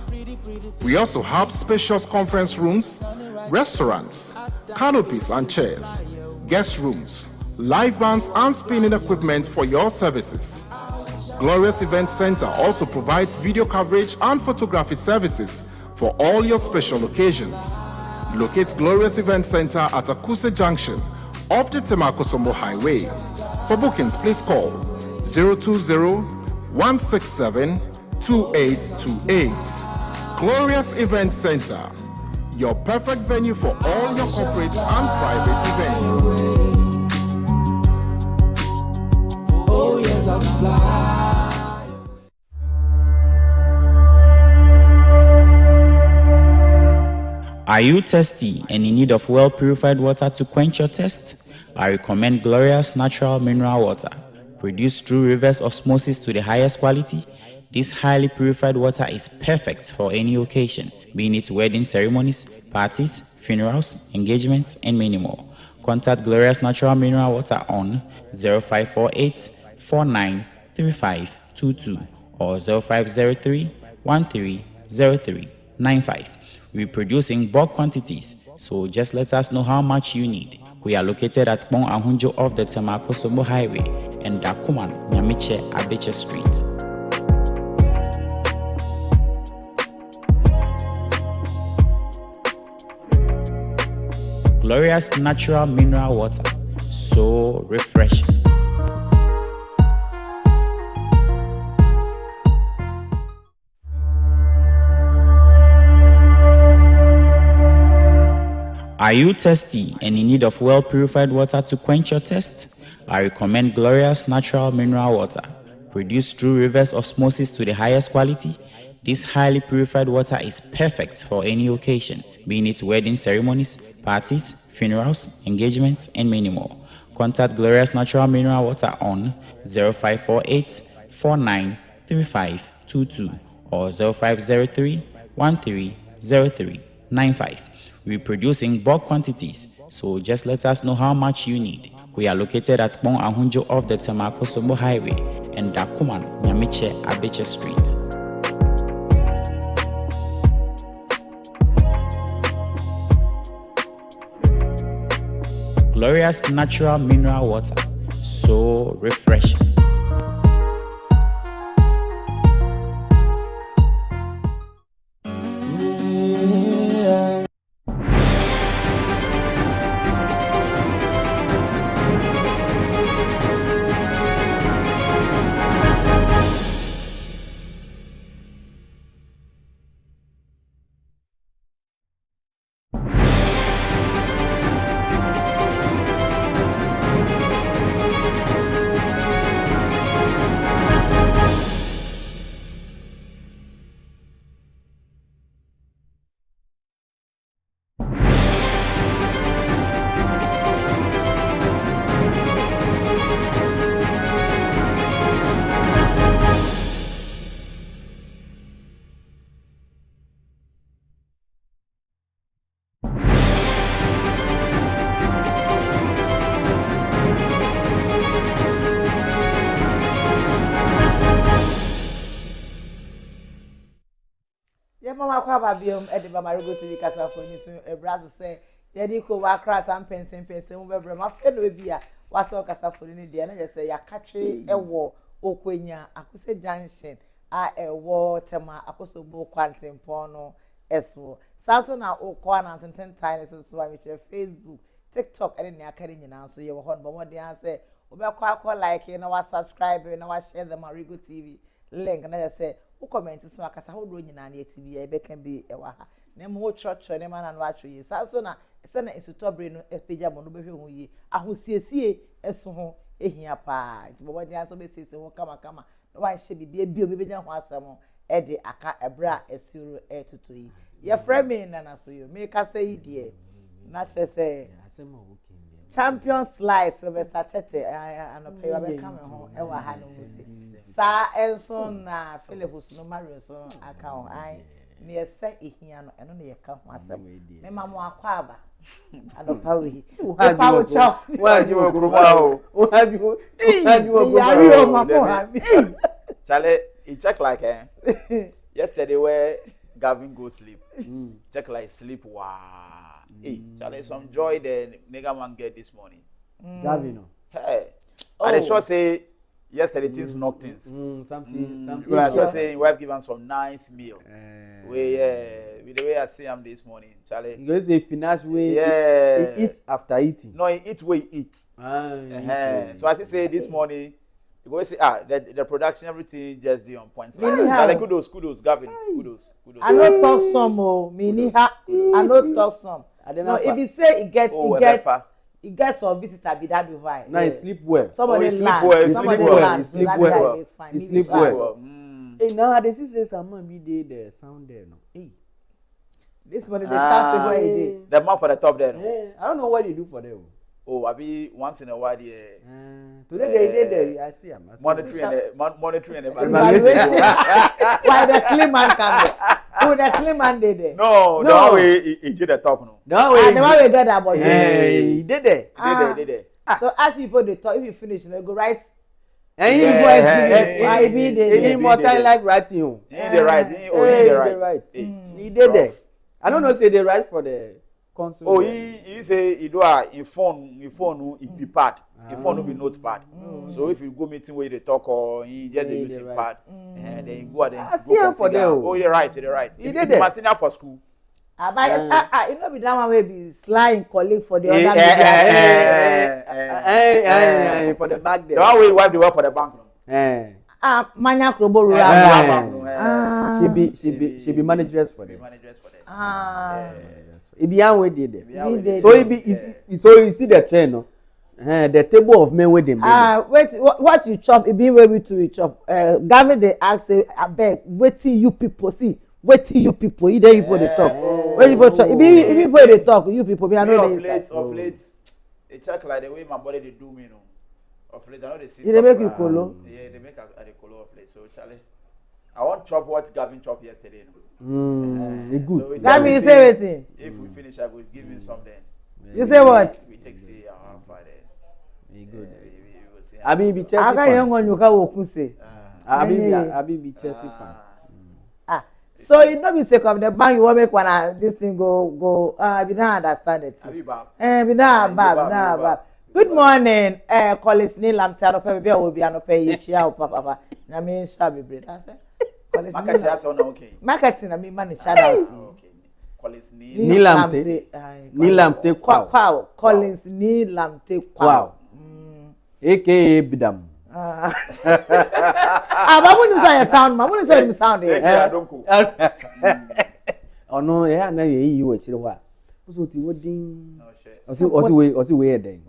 A: We also have spacious conference rooms, restaurants, canopies and chairs, guest rooms, live bands and spinning equipment for your services. Glorious Event Center also provides video coverage and photography services for all your special occasions. Locate Glorious Event Center at Akuse Junction off the Temakosomo Highway. For bookings, please call 020-167-2828. Glorious Event Center, your perfect venue for all your corporate and private events.
G: Oh yes, I'll fly.
H: Are you thirsty and in need of well-purified water to quench your thirst? I recommend Glorious Natural Mineral Water. Produced through reverse osmosis to the highest quality, this highly purified water is perfect for any occasion, being it wedding ceremonies, parties, funerals, engagements, and many more. Contact Glorious Natural Mineral Water on 0548 493522 or 0503 130395. We produce in bulk quantities, so just let us know how much you need. We are located at Bon Ahunjo off the Temakosomo Highway and Dakuman, Nyamiche, Abeche Street. Glorious Natural Mineral Water, so refreshing. Are you thirsty and in need of well-purified water to quench your thirst? I recommend Glorious Natural Mineral Water. Produced through reverse osmosis to the highest quality, this highly purified water is perfect for any occasion, being it wedding ceremonies, parties, funerals, engagements, and many more. Contact Glorious Natural Mineral Water on 0548 493522 or 0503 130395. We produce in bulk quantities, so just let us know how much you need. We are located at Bon Ahunjo off the Temakosomo Highway and Dakuman, Nyamiche, Abeche Street. Glorious Natural Mineral Water, so refreshing.
B: Mama kwa biom e de ba Marego TV kasa for ni so e brazo say ye di ko wa kra tam pensen mu bebre ma fe no bi a wa so kasa for ni de na je say ya katwe e wo Okwenya Akuse Junction a e wo tema Akosogbo kwantempon no eso saso na okwa na senten time so a me Facebook TikTok ene ne akare nyina so ye wo hon bo mo de an say obekwa like na wa subscribe na wa share the Marego TV link na je say comment so akasa ho do nyina na etibi e beka bi e wa ha na mo chocho ne mana no atwe yi saso na se na esutobre no epeja mo no behwe ho yi ahosiesie eso ho ehia pa nti bo de aso be sese ho kama no wa hye bibia bio bebenya ho asem e de aka ebra esuru etutu yi ye frame na so yo me ka say die na che say asem ho champion slice Sylvester Tete anope wa be kama ho e wa ha no musi sa enso na Philipus no Mario so aka ho ai ne ese ehia no eno ne ye ka ho asem me ma mo akwa aba anopa we pa wo cho
D: wa ji wo kuruma ho wa ji wo kuruma ho
J: Charlie, it check like yesterday where Gavin go sleep. Check like sleep wow. Hey, Charlie, some joy the nigga man get this morning.
D: Gavin.
J: Hey. And they sure say yesterday things knocked things.
D: Something.
J: Well, I sure say wife give him some nice meal. With the way I see him this morning, Charlie.
D: You guys say finance way.
J: Yeah.
D: He eat after eating.
J: No, he eat where he eat. So as I say this morning, you go say the production everything just did on point. Charlie, kudos, Gavin, kudos.
B: I no talk some I no talk some. No, if you say it gets some visitor be that be why.
D: Now he sleep well.
B: Somebody
J: sleep
D: well. Hey, now they say some man be there the sound there no. Hey.
B: This morning the chance where he did.
J: The man for the top there. No?
D: I don't know what you do for them.
J: Oh, I be once in a while. Yeah.
D: Today they did there. I see him.
J: Monitoring and
B: evaluation. Why the slim man come there? Oh, the slim man did there.
J: No, the way he did the top. No.
B: The way we got that boy.
D: He did it.
J: He did it.
B: So as you put the top, if you finish, you go right.
D: And
B: he did it.
D: Immortal like writing.
J: He did right. He did right.
D: He did it. I don't know say they write for the console.
J: Oh, he say he do a phone be pad. Your phone will be notepad. So if you go meeting where they talk or he just using pad, and then you go and then
D: I see him for them.
J: Oh, you're right.
D: He did it.
J: Must for school.
B: You know, be that one will be slying colleague for the other.
D: For the back there.
J: The one way wipe the work for the bank.
B: Manya Krobo.
D: She be managers for them. It be how we did it. So it be so you see the train, no? The table of men with them.
B: Wait, what you chop? It be where we to chop. Gavin they ask, I beg, wait till you people see. Wait till you people, either you put the talk. When you put talk, if you put the talk, you people, me I know they.
J: Of late, they check like the way my body they do me, no. Of late, I know they see.
B: They make you colo.
J: Yeah, they make a colo of late. So, Charlie, I want chop what Gavin chopped yesterday. No.
D: Good.
J: So
B: that means everything.
J: If we finish, I will give you something.
B: You say what?
J: We take say our Friday.
D: Good. I mean, be Chelsea.
B: I got young one you can walk say.
D: I be Chelsea fan.
B: So it not be sake of the bank you want make one this thing go. We don't understand it. We don't bab. Good morning. Collins Neil I'm tired of baby will be an pay each year papa. I mean shabby bread. I say. Marketing I mean money shadow.
J: Collins
D: Nilamte
B: Wow. Collins Nilamte Wow.
D: AKA Bidam.
B: Mamu ni say sound, mamu ni say sound
J: I don't go.
D: Oh no, yeah, na ye you achire wa. So ti wodin. Osi we den.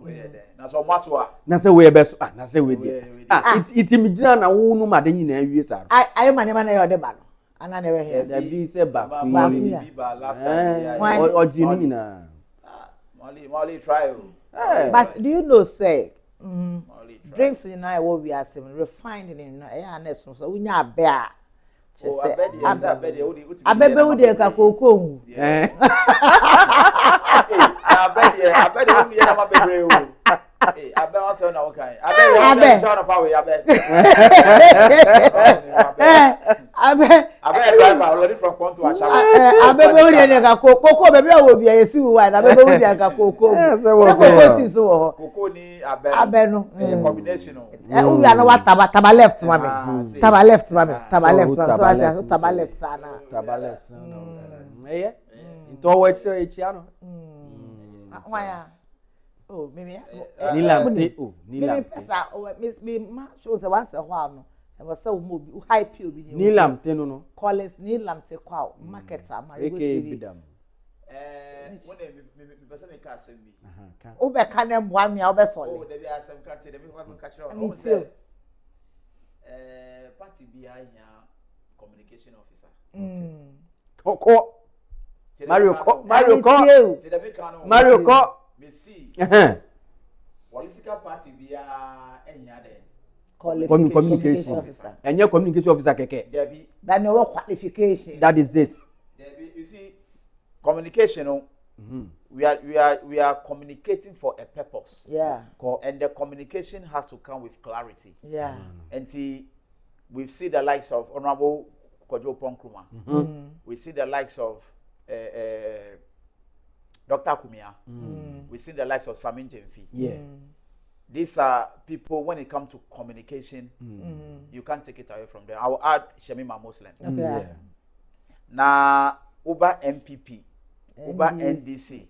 J: Na so maswa.
D: Na say we be so, na say we dey. It imagine na wo nu ma de nyina awie saro.
B: Ayo mane yo de ba no. Ana never hear.
D: There be say ba.
J: Last time.
D: Oji ni nyina.
J: Molly try.
B: But do you know say drinks in I will be as refined in so we nya bear. I bet we dey ka koko. I bet you na ma bebre o. I bet also na okay. I bet show na power I bet. I bet driver already from Ponto Asha. I bet we dey ka koko baby o bi e si wa na bet we dey ka koko. Koko ti so
J: koko ni abẹ
B: no
J: combination no.
B: We are no taba left mami. Taba left mami. Taba left sana.
D: Taba left no. Eh? Into what church ya no?
B: Why? Oh, maybe.
D: Nilamte.
B: Maybe pesa. Miss me ma show say once a while no. E was so mo bi hype obi ni.
D: Nilamte no.
B: Collins Nilamte kwa marketer Marego TV.
J: When me person make asem bi.
B: O be ka na mboa me o be so le.
J: Oh, dey asem ka te dey me catch you.
B: Me too.
J: Party bi anya communication officer.
D: Koko. Mario Ko.
J: Me see. Political party bi anya dey.
D: Communication officer. Anya communication officer keke.
J: Debi.
B: That no qualification.
D: That is it.
J: Debi, you see communication we are communicating for a purpose.
B: Yeah.
J: And the communication has to come with clarity.
B: Yeah.
J: And see, we've seen the likes of Honorable Kojo Ponkruma. We see the likes of Dr. Kumia. We see the likes of Samin Jemfi.
D: Yeah.
J: These are people, when it comes to communication, you can't take it away from them. I will add Shemima Muslim.
B: Okay. Yeah.
J: Now, Uber MPP. Uber NDC.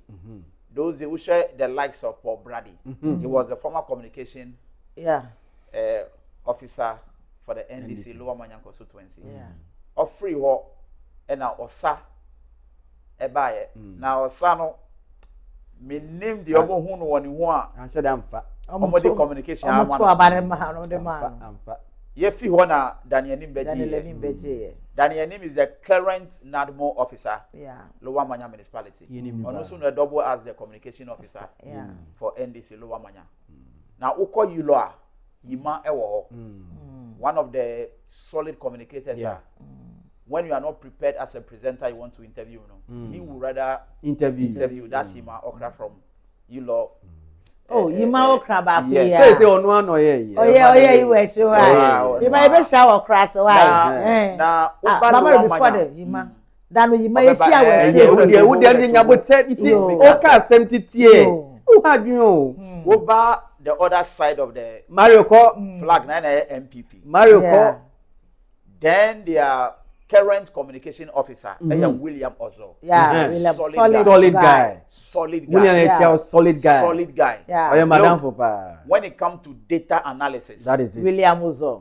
J: Those they will share the likes of Paul Brady. He was the former communication officer for the NDC Lower Manyan constituency. Of free war and now Osa Ebaye. Now Osano me name the obo hu no woni hu a
D: answer them fa.
J: Omodi communication
B: amfa.
J: Yefi Hona Daniel Nimbeji.
B: Daniel Nimbeji.
J: Daniel Nim is the current NADMO officer.
B: Yeah.
J: Lower Manya municipality. And also a double as the communication officer.
B: Yeah.
J: For NDC Lower Manya. Now Uko Yuloa Yima Ewo. One of the solid communicators. Yeah. When you are not prepared as a presenter, you want to interview. He would rather interview. That's Yima Okra from Yulo.
B: Oh, Yima Okra back.
J: Yes.
D: Say on one or yeah.
B: Oh yeah, you were sure. You might be shower cross why.
J: Now,
B: Mama before the Yima. Then you may share with
D: you. Would then you would say it. Okay, 70. Who had you?
J: Over the other side of the
D: Marego
J: flag, 9 MPP.
D: Marego.
J: Then their current communication officer, William Ozo.
B: Yeah,
D: solid guy. William solid guy.
B: Yeah.
D: Madam
J: when it comes to data analysis,
D: that is it.
B: William Ozo.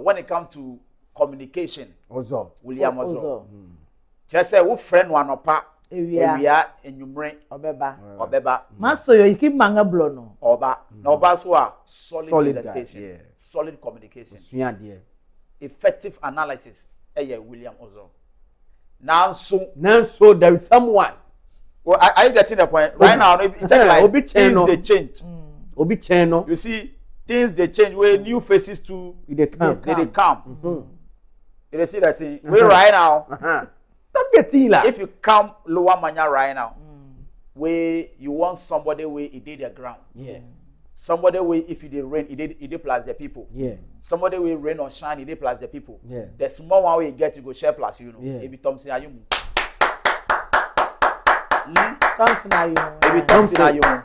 J: When it comes to communication, William Ozo. Just say who friend one opa. Ewia enyumre obeba.
B: Maso you keep manga blow no.
J: Oba. Na oba so a solid presentation,
D: guy, yeah.
J: solid communication. Effective analysis. William Ozo. Now so
D: there is someone.
J: Well, are you getting the point? Right now, it's like things they change.
D: Obi channel.
J: You see, things they change where new faces to
D: they come.
J: They come. You see that thing? We right now. If you come Lower Manya right now, where you want somebody where it did the ground.
D: Yeah.
J: Somebody where if it did rain, it did plus the people.
D: Yeah.
J: Somebody where rain or shine, it did plus the people.
D: Yeah.
J: The small one where you get to go share plus you know.
D: Yeah.
J: It becomes Thompson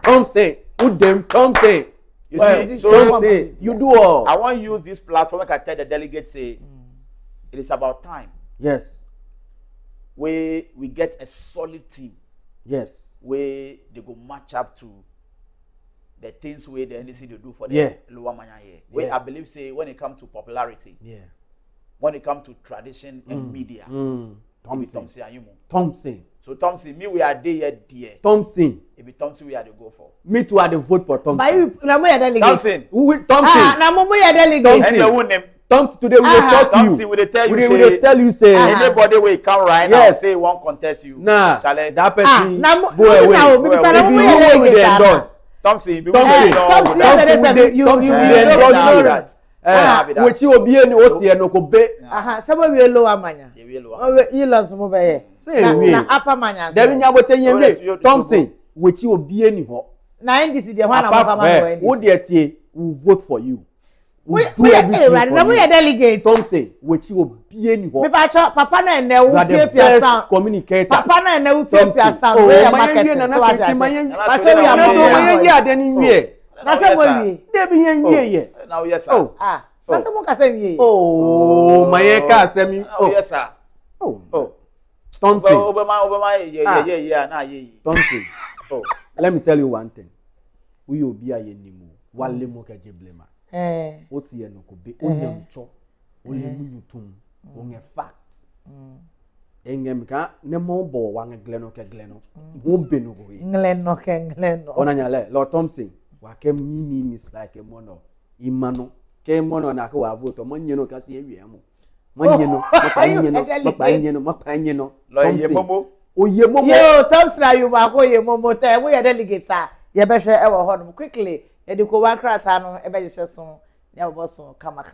D: Thompson. Who them Thompson?
J: You see, so
D: Thompson, you do all.
J: I want to use this platform. I tell the delegates say it is about time.
D: Yes.
J: Where we get a solid team.
D: Yes.
J: Where they go match up to the things where the NDC they do for the Lower Manya here. Where I believe say when it comes to popularity, when it comes to tradition and media,
D: Thompson.
J: So Thompson, me we are there dear.
D: Thompson.
J: It be Thompson we are to go for.
D: Me too, I the vote for Thompson.
J: Thompson.
D: Thompson. Thompson. Today we will talk to you.
J: Thompson will tell you.
D: We will tell you say
J: anybody will come right now say won't contest you.
D: Nah. That person
J: go
D: away. If you will endorse.
J: Thompson.
D: You endorse. Which you will be any OC and Okobe.
B: Some will Lower Manya. You lost some over here. Na upper Manya.
D: Then you have to Thompson, which you will be any ho.
B: Now this is the one of
D: who dear will vote for you.
B: We delegate
D: Thompson, which you will be any ho.
B: Papa na ne wo pia sound
D: communicator.
B: Papa na ne wo pia sound.
D: Oh, my na so my
B: na say mo wi.
D: Dey be yen
J: Now yes sir.
D: Oh.
B: Na say mo ka say wi.
D: Oh, my ka say me.
J: Oh yes sir.
D: Oh. Thompson.
J: Yeah, na ye.
D: Thompson. Oh, let me tell you one thing. We will be a yenimu. Wale mo ka jeblema. O si eno ko be o nyam cho. O le mu yutum. O nge fact. Engem ka ne mo bo wa nge gleno ke gleno. Wo be no go yi.
B: Gleno.
D: Ona nyale, Lord Thompson. Wa ke mi like a mono. Imano. Ke mono na ka wa vote. Mo nyeno ka si ewie mo. Manyeno. Oye momo.
B: Yo, Thompson you ba ko ye momo te we ye delegate sa. Ye be hwe e wo ho no quickly. E di ko wan krata no e be je so. Ya bo so kama.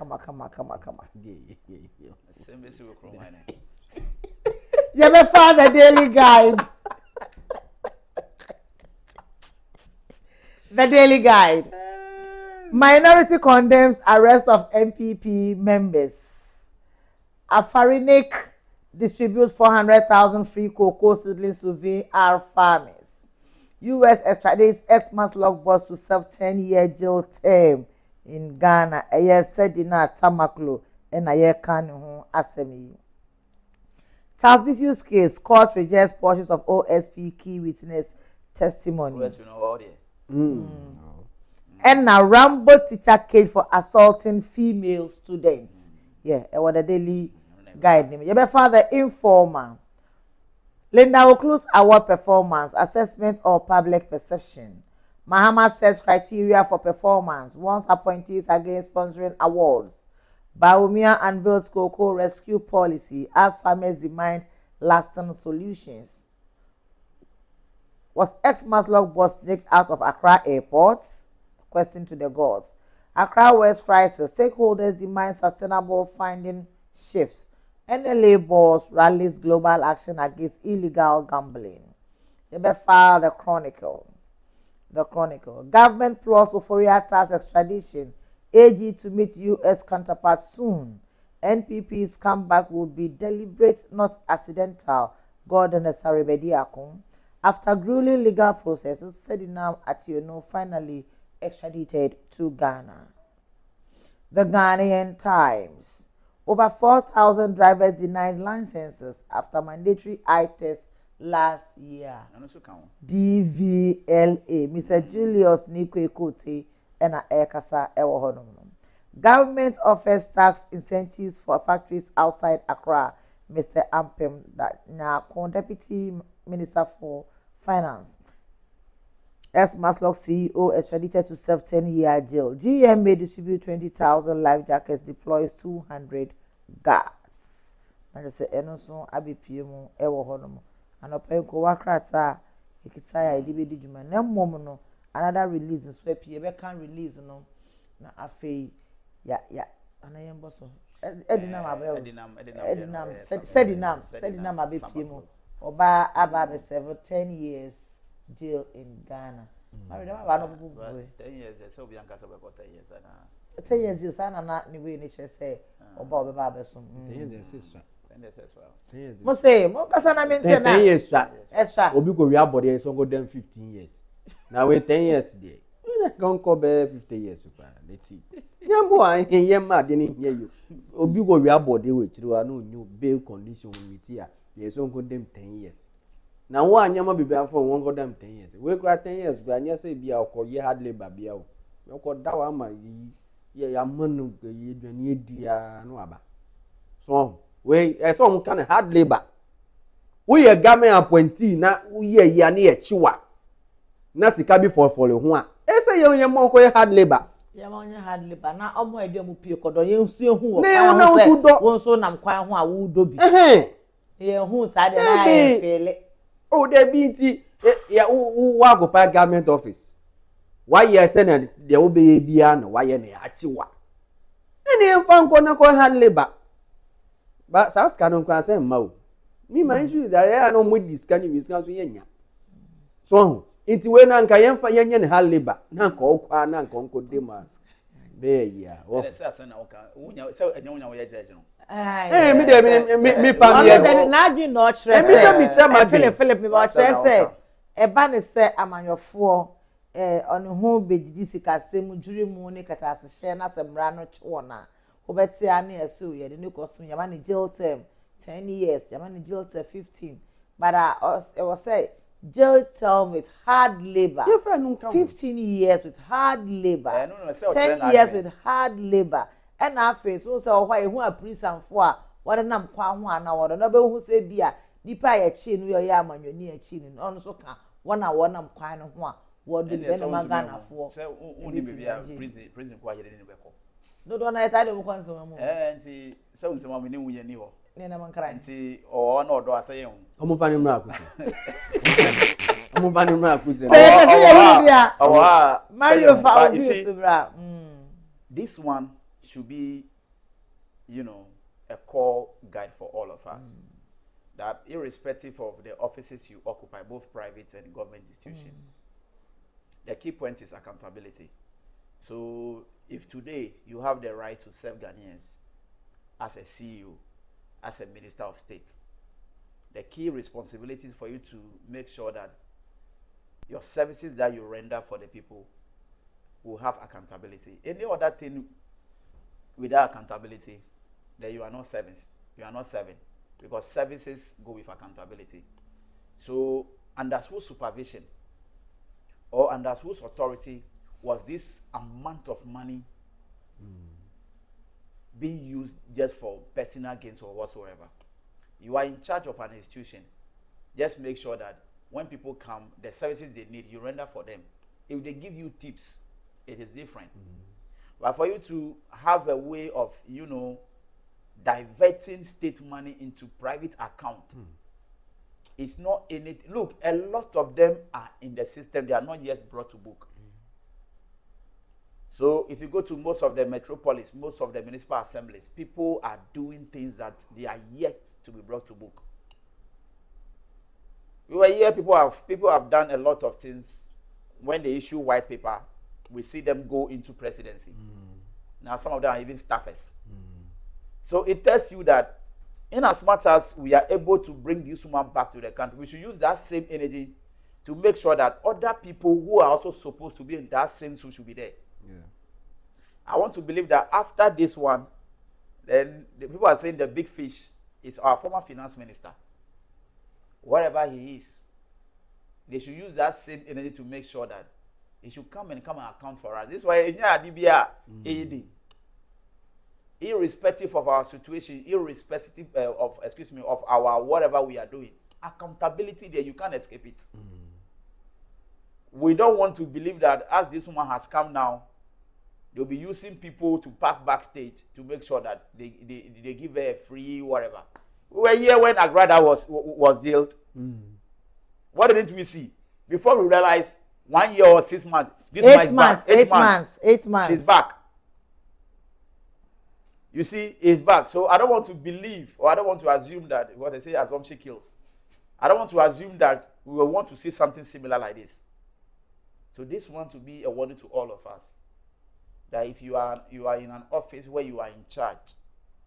B: Ye be find the daily guide. The daily guide. Minority condemns arrest of MPP members. Afarinik distributes 400,000 free cocoa seedlings to VR farmers. U.S. extradites ex-Maslock boss to serve 10-year jail term in Ghana. Aye said in a Tamaklo and aye can asemi. Charles Bishop's case, court rejects portions of OSP key witness testimony. And now Rambo teacher cage for assaulting female students. Yeah, it was the daily guide name. Your father informer. Linda Oclus award performance, assessment or public perception. Mahama sets criteria for performance, warns appointees against sponsoring awards. Baumia unveils cocoa rescue policy as farmers demand lasting solutions. Was ex-Maslock bus sneaked out of Accra Airport? Question to the gods. Accra West crisis. Stakeholders demand sustainable funding shifts. NLA boss rallies global action against illegal gambling. File the Chronicle. The Chronicle. Government plus Euphoria tax extradition. AG to meet U.S. counterpart soon. NPP's comeback will be deliberate, not accidental. Gordon Saribediakun. After grueling legal processes, Sedinam Ationo finally extradited to Ghana. The Ghanaian Times. Over 4,000 drivers denied licenses after mandatory eye test last year. DVLA. Mr. Julius Nikwe Kote and Ekasa Ewohonom. Government offers tax incentives for factories outside Accra. Mr. Ampem Nyako, Deputy Minister for Finance. Ex-Maslock CEO extradited to serve 10-year jail. GM may distribute 20,000 life jackets, deploys 200 gas. I just say, Enoson, Abipiemu, Ewohonom. And a penko wakrata, Ikisaya, Idibidi Juma, Nemomono, another release in Swepi, can release no. Na afe, ya, and I am bosso. Sedinam Abipiemu. Oba Ababe 10 years jail in Ghana.
J: 10 years, so Bianca so about 10 years.
B: 10 years, you son and not new nature say, Oba Babesum.
D: 10 years, sister.
J: 10 years as well.
D: 10 years.
B: Must say, Mokasana means
D: 10 years, sir.
B: Extra.
D: Obi go we body so go them 15 years. Now we 10 years there. We don't go be 50 years super. Let's see. Yambo an yemma didn't hear you. Obi go we body we through no new bail condition with here. Yes, so go them 10 years. Now one yama be for one go them 10 years. We go 10 years but anya say be our ye hard labor be out. You go that one ma ya man ye dwani dia no aba. So we some kind of hard labor. We a government appointee na we ye na e chiwa. Na sika bi for ho a. E say ye mo ko hard labor.
B: Ya ma onye hard labor na omo ede mu pie kodo ye nsu ehu wo.
D: Na nsu do.
B: Won so nam kwan ho a wo do bi. Ye hu sa de na ye fele.
D: Oh, there be ti ya who go pa government office. Why you say na there will be bia na why na achiwa. Any fan ko na ko hard labor. But South Canon kwa say ma o. Me man issue that ya no mo discan we discan so yenya. So inti we na nka yemfa yenya ne hard labor na nka okwa na nka onko dem a be ya.
J: Oh. Say na oka. Unya say enya we judge no.
D: Eh me dey me pa me
B: e na adu no stress.
D: Me say me tell my
B: Philip me ba stress say e ba ne say amanyofo on ho bedidi sika sem dwure mu ne kata asehye na semra no chewo na obeti ane esu ye de ne koso yama ne jail term 10 years yama ne jail term 15 but it was say jail term with hard labor 15 years with hard labor 10 years with hard labor and afi so say why hu a prison for a wore nam kwa ho ana wore no be hu say bia nipa ya chi no ye amanyoni ya chi no no so ka wona wonam kwa no ho a wode be na magana for
J: say uni be bia prison kwa yede ni be ko
B: do na eta de mo kwanso mo
J: nti say unse ma me ni wuye ni ho
B: ne na man kra
J: nti o na odo asay hu
D: omo fani mra akusi omo fani mra akusi
B: Mario found this bra
J: this one should be, a core guide for all of us. That irrespective of the offices you occupy, both private and government institutions, the key point is accountability. So if today you have the right to serve Ghanaians as a CEO, as a Minister of State, the key responsibility is for you to make sure that your services that you render for the people will have accountability. Any other thing without accountability, then you are not service. You are not serving, because services go with accountability. So, under whose supervision or under whose authority was this amount of money being used just for personal gains or whatsoever? You are in charge of an institution. Just make sure that when people come, the services they need, you render for them. If they give you tips, it is different. But for you to have a way of, diverting state money into private account, it's not in it. Look, a lot of them are in the system. They are not yet brought to book. So if you go to most of the metropolis, most of the municipal assemblies, people are doing things that they are yet to be brought to book. We were here, people have done a lot of things. When they issue white paper, we see them go into presidency. Now some of them are even staffers. So it tells you that in as much as we are able to bring this woman back to the country, we should use that same energy to make sure that other people who are also supposed to be in that same suit should be there. Yeah. I want to believe that after this one, then the people are saying the big fish is our former finance minister. Wherever he is, they should use that same energy to make sure that he should come and account for us. This is why AED, irrespective of our situation, irrespective of our whatever we are doing, accountability there, you can't escape it. We don't want to believe that as this woman has come now, they'll be using people to park backstage to make sure that they give her a free whatever. We were here when Agrada was dealt. What didn't we see? Before we realized 1 year or 6 months, this woman is back. 8 months. 8 months. She's back. You see, he's back. So I don't want to believe, or I don't want to assume that what they say, assumption kills. I don't want to assume that we will want to see something similar like this. So this want to be a warning to all of us that if you are in an office where you are in charge,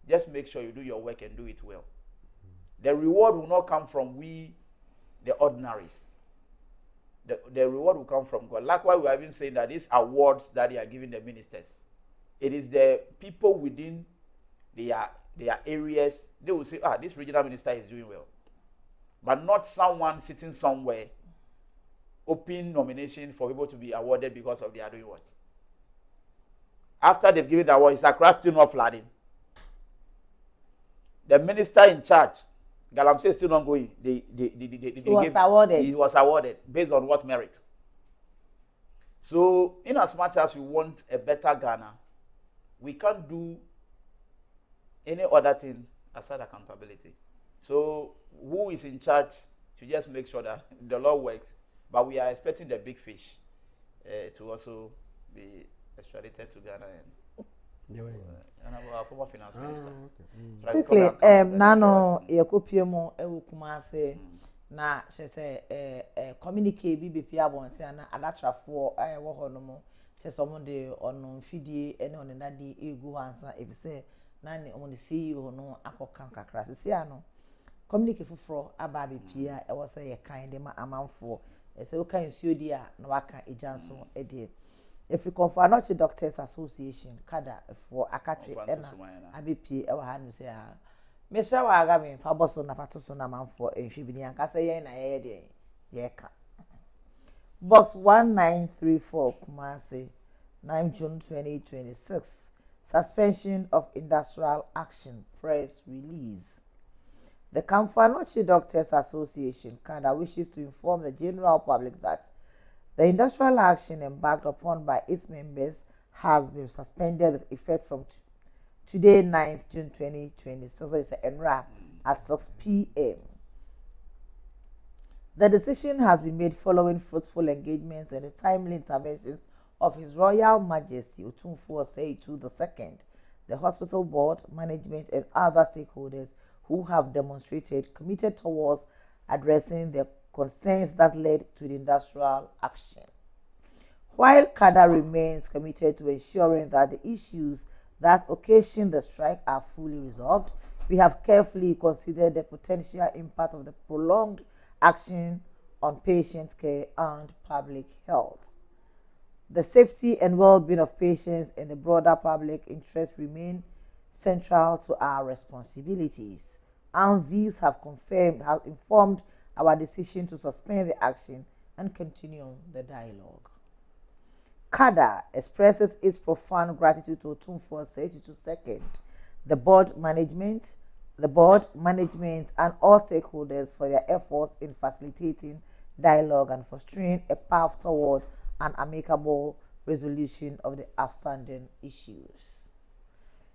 J: just make sure you do your work and do it well. The reward will not come from we, the ordinaries. The reward will come from God. Likewise, we are even saying that these awards that they are giving the ministers, it is the people within their areas. They will say, this regional minister is doing well. But not someone sitting somewhere, open nomination for people to be awarded because of they are doing what. After they've given the award, is Accra still not flooding? The minister in charge, Galamsey is still not going. He was awarded based on what merit? So, in as much as we want a better Ghana, we can't do any other thing aside accountability. So, who is in charge to just make sure that the law works? But we are expecting the big fish to also be extradited to Ghana and our former finance minister. So
B: quickly, Nano Yakupiemo Ewukumase na she say communicate BBP abonse na adatra for wo honomo che someone de on fidie ene on na di egu hansa if say na ne on CEO no akokan kakra sisi ano communicate foforo aba bepia e wo say ye kan de ma amanfo e say wo kan nsuo di a na waka ejanso e de if you confer not to Doctors Association kada for akatwe ena abepie e wo ha no say ha mesha wa aga me fa boso na fatoso na manfo enhwibini anka say ye na ye de ye ka box 1934 Kumasi 9 June 2026 suspension of industrial action press release. The Kamfanochi Doctors Association Canada wishes to inform the general public that the industrial action embarked upon by its members has been suspended with effect from today, 9th June 2026. So it's an NRA at 6 p.m. The decision has been made following fruitful engagements and the timely interventions of His Royal Majesty Otumfuo Osei-Tutu II, the hospital board, management, and other stakeholders who have demonstrated committed towards addressing the concerns that led to the industrial action. While CADA remains committed to ensuring that the issues that occasioned the strike are fully resolved, we have carefully considered the potential impact of the prolonged action on patient care and public health. The safety and well-being of patients and the broader public interest remain central to our responsibilities, and these have informed our decision to suspend the action and continue the dialogue. CADA expresses its profound gratitude to Otumfuo Osei-Tutu II, the board management, and all stakeholders for their efforts in facilitating dialogue and fostering a path toward an amicable resolution of the outstanding issues.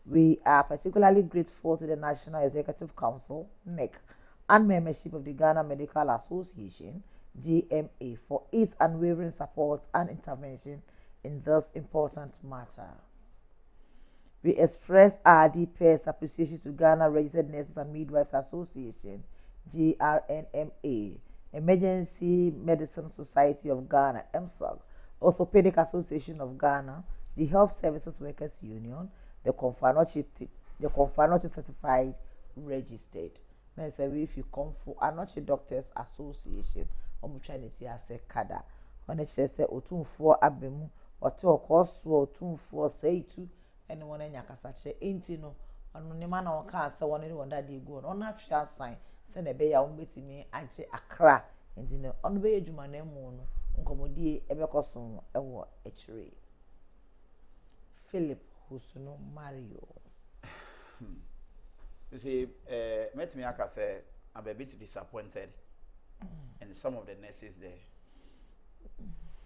B: We are particularly grateful to the National Executive Council, NEC, and membership of the Ghana Medical Association, GMA, for its unwavering support and intervention in this important matter. We express our deepest appreciation to Ghana Registered Nurses and Midwives Association, GRNMA, Emergency Medicine Society of Ghana, EMSOG, Orthopedic Association of Ghana, the Health Services Workers Union, the Confanoche Certified Registered. Now, if you come for Anoche Doctors Association, Omuchanity Ase Kada, on it says, Otum4 Abemu, or talk also Otum4 say to anyone in Yakasache, Intino, on the man or cancer, one anyone that they go on that shall sign, send a bay on with me, Anche Accra, and in the unway Jumanemono, Uncomodi, Ebecoson, a tree. Philip Husuno Marego.
J: You see, met me, I say, I'm a bit disappointed in some of the nurses there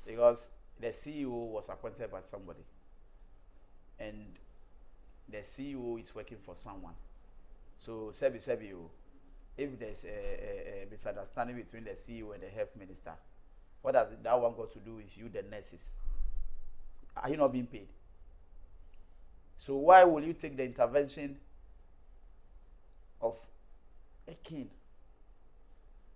J: because the CEO was appointed by somebody, and the CEO is working for someone. So, if there's a misunderstanding between the CEO and the health minister, what does that one got to do with you, the nurses? Are you not being paid? So why will you take the intervention of a king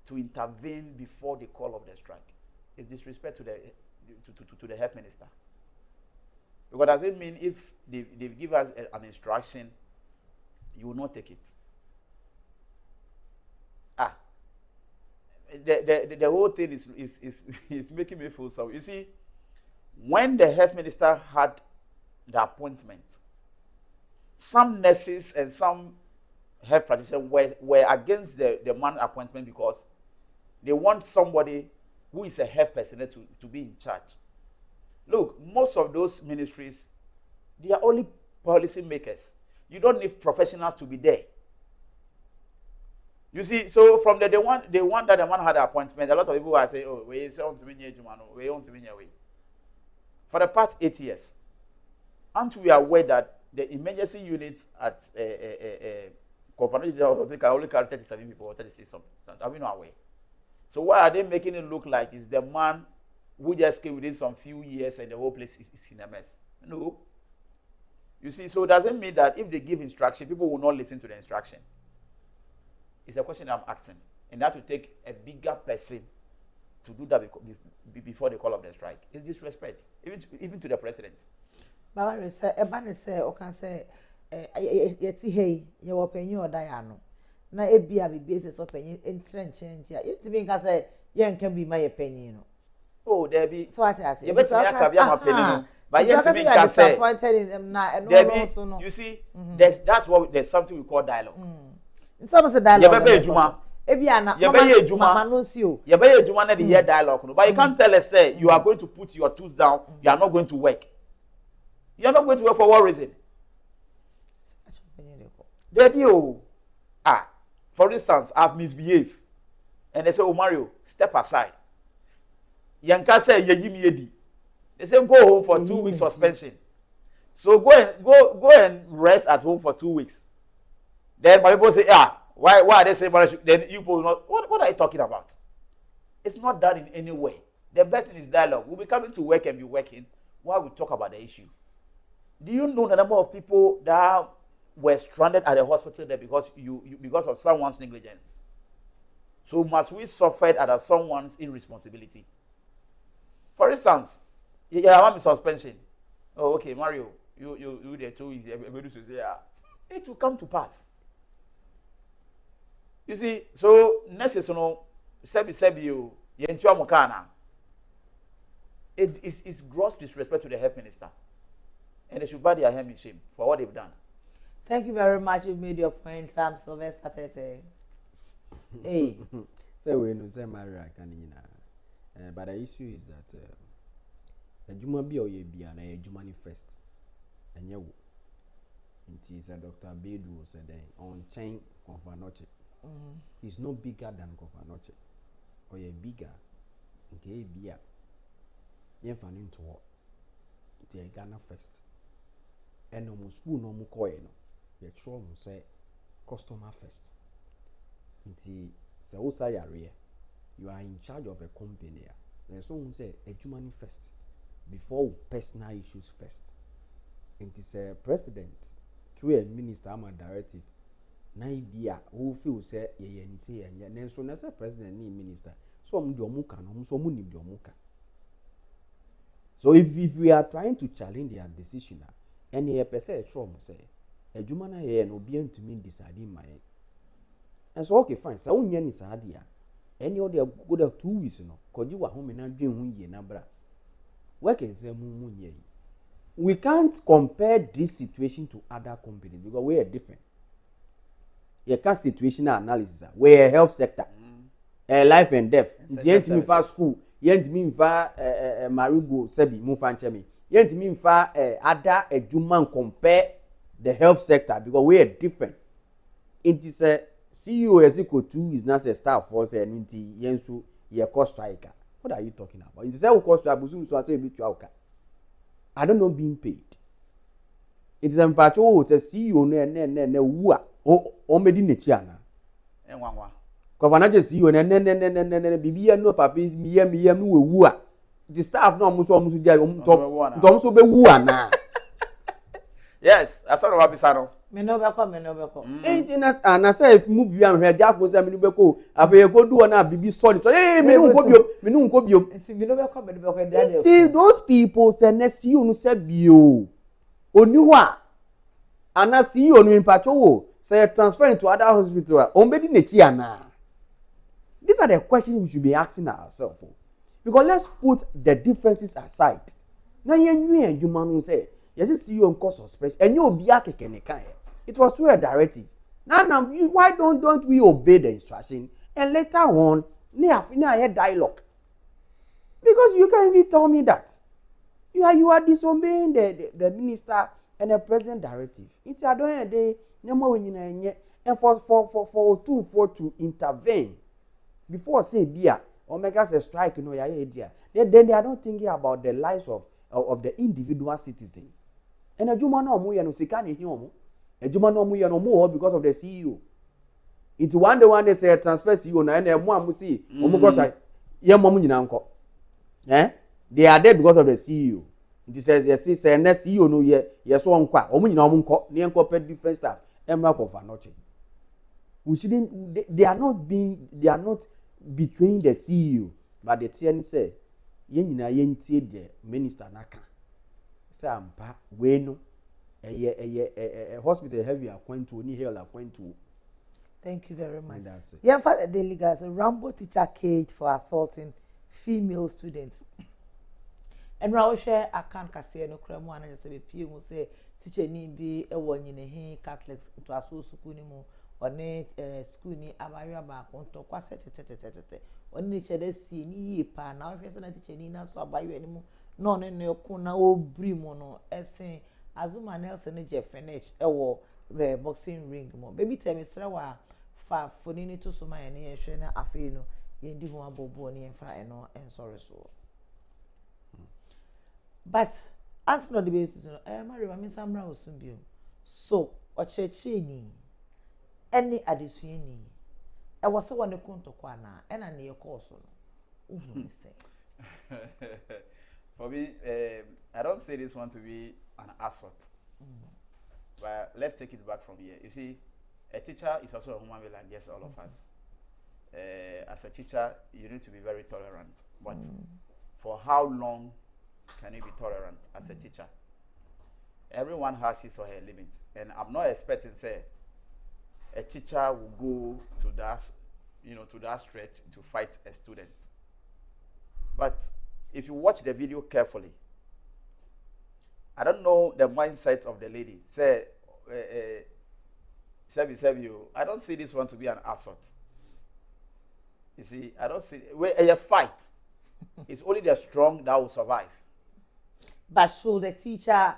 J: to intervene before the call of the strike? It's disrespect to the health minister. Because does it mean if they've given us an instruction, you will not take it? The whole thing is making me feel sorry. You see, when the health minister had the appointment, some nurses and some health practitioners were against the man appointment because they want somebody who is a health personnel to be in charge. Look, most of those ministries, they are only policy makers. You don't need professionals to be there. You see, so from the one that the man had an appointment, a lot of people are saying, oh, we want to be near Jumano, we want to be near way. For the past 8 years, aren't we aware that the emergency unit at Confederation can only carry 37 people or 36 something? Are we not aware? So why are they making it look like it's the man who just came within some few years and the whole place is in a mess? No. You see, so it doesn't mean that if they give instruction, people will not listen to the instruction. It's a question I'm asking. And that will take a bigger person to do that before the call of the strike. It's disrespect, even to the president.
B: Baba say, Ebane say, o can say, yeti hey, you were penny or diano. Na ebia be basis of penny in trench change. It mean can say, you can be my opinion.
J: Oh, there be.
B: So what I say,
J: you better have my opinion. But yet to me can say, Debbie, you see, there's something we call dialogue.
B: Some say dialogue.
J: Ebia Juma na the year dialogue. But you can't tell us say you are going to put your tools down, you are not going to work. You are not going to work for what reason? Debbie, for instance, I've misbehaved. And they say, oh, Mario, step aside. Yanka say, ye. They say, go home for 2 weeks suspension. So go and rest at home for 2 weeks. Then my people say, why are they saying Mario? Then you people not. What are you talking about? It's not done in any way. The best thing is dialogue. We'll be coming to work and be working while we talk about the issue. Do you know the number of people that were stranded at the hospital there because because of someone's negligence? So must we suffer at someone's irresponsibility? For instance, you have a suspension. Oh, okay, Mario, you there too easy. Everybody should say, it will come to pass. You see, so necessary, it's gross disrespect to the health minister. And they should buy their hand in shame for what they've done.
B: Thank you very much. You've made your point, Sam Sylvester Tete. Hey.
D: So we know say Mario can but the issue is that a Juma be or ye be and a Juma first. And you it is a Dr. Bedu said on chain Confanoche. He's no bigger than Confanoche. Or ye bigger. Okay, beer. Ye fan into what? the Ghana first. And no school no more coin. The trouble say customer first. Inti say also you are in charge of a company. There's someone say a human first before personal issues first. Inti say president through a minister am a directive. Na idea who feel say ye ni say enya. Then so na say president ni minister. So mu do muka no so mu ni do muka. So if we are trying to challenge their decision, and a person say, a human here no be to mean deciding my end. And so okay, fine. So when is idea, any other good of 2 weeks, no, cause you are home and doing ye nabra. Where can say ye? We can't compare this situation to other companies because we are different. You can't situational analysis. We are health sector, life and death. The school. Yent mi mfa Marego sebi mu fa nchemi yent mi mfa other eduman compare the health sector because we are different. It is a CEO esiko 2 is not a staff for say nti yensu ye cost striker. What are you talking about? It is a cost striker busu so say bitu auka. I don't know being paid. It is a pacho say CEO ne wu a o medi nechi ana
J: enwanwa
D: Governor just you and Bibia no papi, me, woo. The staff no muso so be woo na.
J: Yes, I saw what Pisano.
B: Me no beko.
D: Ain't that and I say if move you and here Jack was a minubeko, I go do na Bibi solid. Hey, me no go bio.
B: Me no beko.
D: See those people say next see you no say bio. Oniwa. And I see you no in pacho say transfer into other hospital. Ombedi nechi ana. These are the questions we should be asking ourselves. Because let's put the differences aside. Now, you man say, yes, see you on course of space, and you'll be at it was through a directive. Now, why don't we obey the instruction? And later on, near dialogue. Because you can't even tell me that. You are disobeying the minister and the president directive. It's a don't day, no more when you and for to intervene. Before say beer, Omega says strike, no, idea. Then they are not thinking about the lives of the individual citizen. And a Juma no more, no Sikani Homo, a Juma no more because of the CEO. It's one they say transfer CEO, and then one will see, Omogosai, Yamomin uncle. They are there because of the CEO. It says, yes, say, next CEO, no, yes, one qua, Omun, near corporate different staff, and Marco for nothing. We shouldn't. They are not betraying the CEO, but the TN say, "Yenina yentie the minister naka." Say ampa we no, a hospital heavy acquaint to ni hell acquaint to.
B: Thank you very much.
D: That's it.
B: Yeah, for the daily guys, a Rambo teacher caged for assaulting female students. And Raul share I can't say no crime one and just say people say teacher need be a one in a Catholics to assault school anymore. One school ni abaria ba konto kwa tete oni chede si ni yipa na ofese na teacher ni na so abayo animu no ne ku na obri mu no esen Azuma Nelson je finish ewo boxing ring mo baby tell me sra wa fa foni ni to so ma ene ye hwe na afi no ye ndi ho abobo ni fa eno en sorry so but as no the basis no Marego me samra osumbio so ocheche ni any addition I was so one the kwana and an ear course.
J: For me, I don't say this one to be an assault. But let's take it back from here. You see, a teacher is also a human being like yes, all of us. As a teacher, you need to be very tolerant. But for how long can you be tolerant as a teacher? Everyone has his or her limits. And I'm not expecting, say, a teacher will go to that stretch to fight a student. But if you watch the video carefully, I don't know the mindset of the lady. Say, I don't see this one to be an assault. You see, I don't see a fight. It's only the strong that will survive.
B: But should the teacher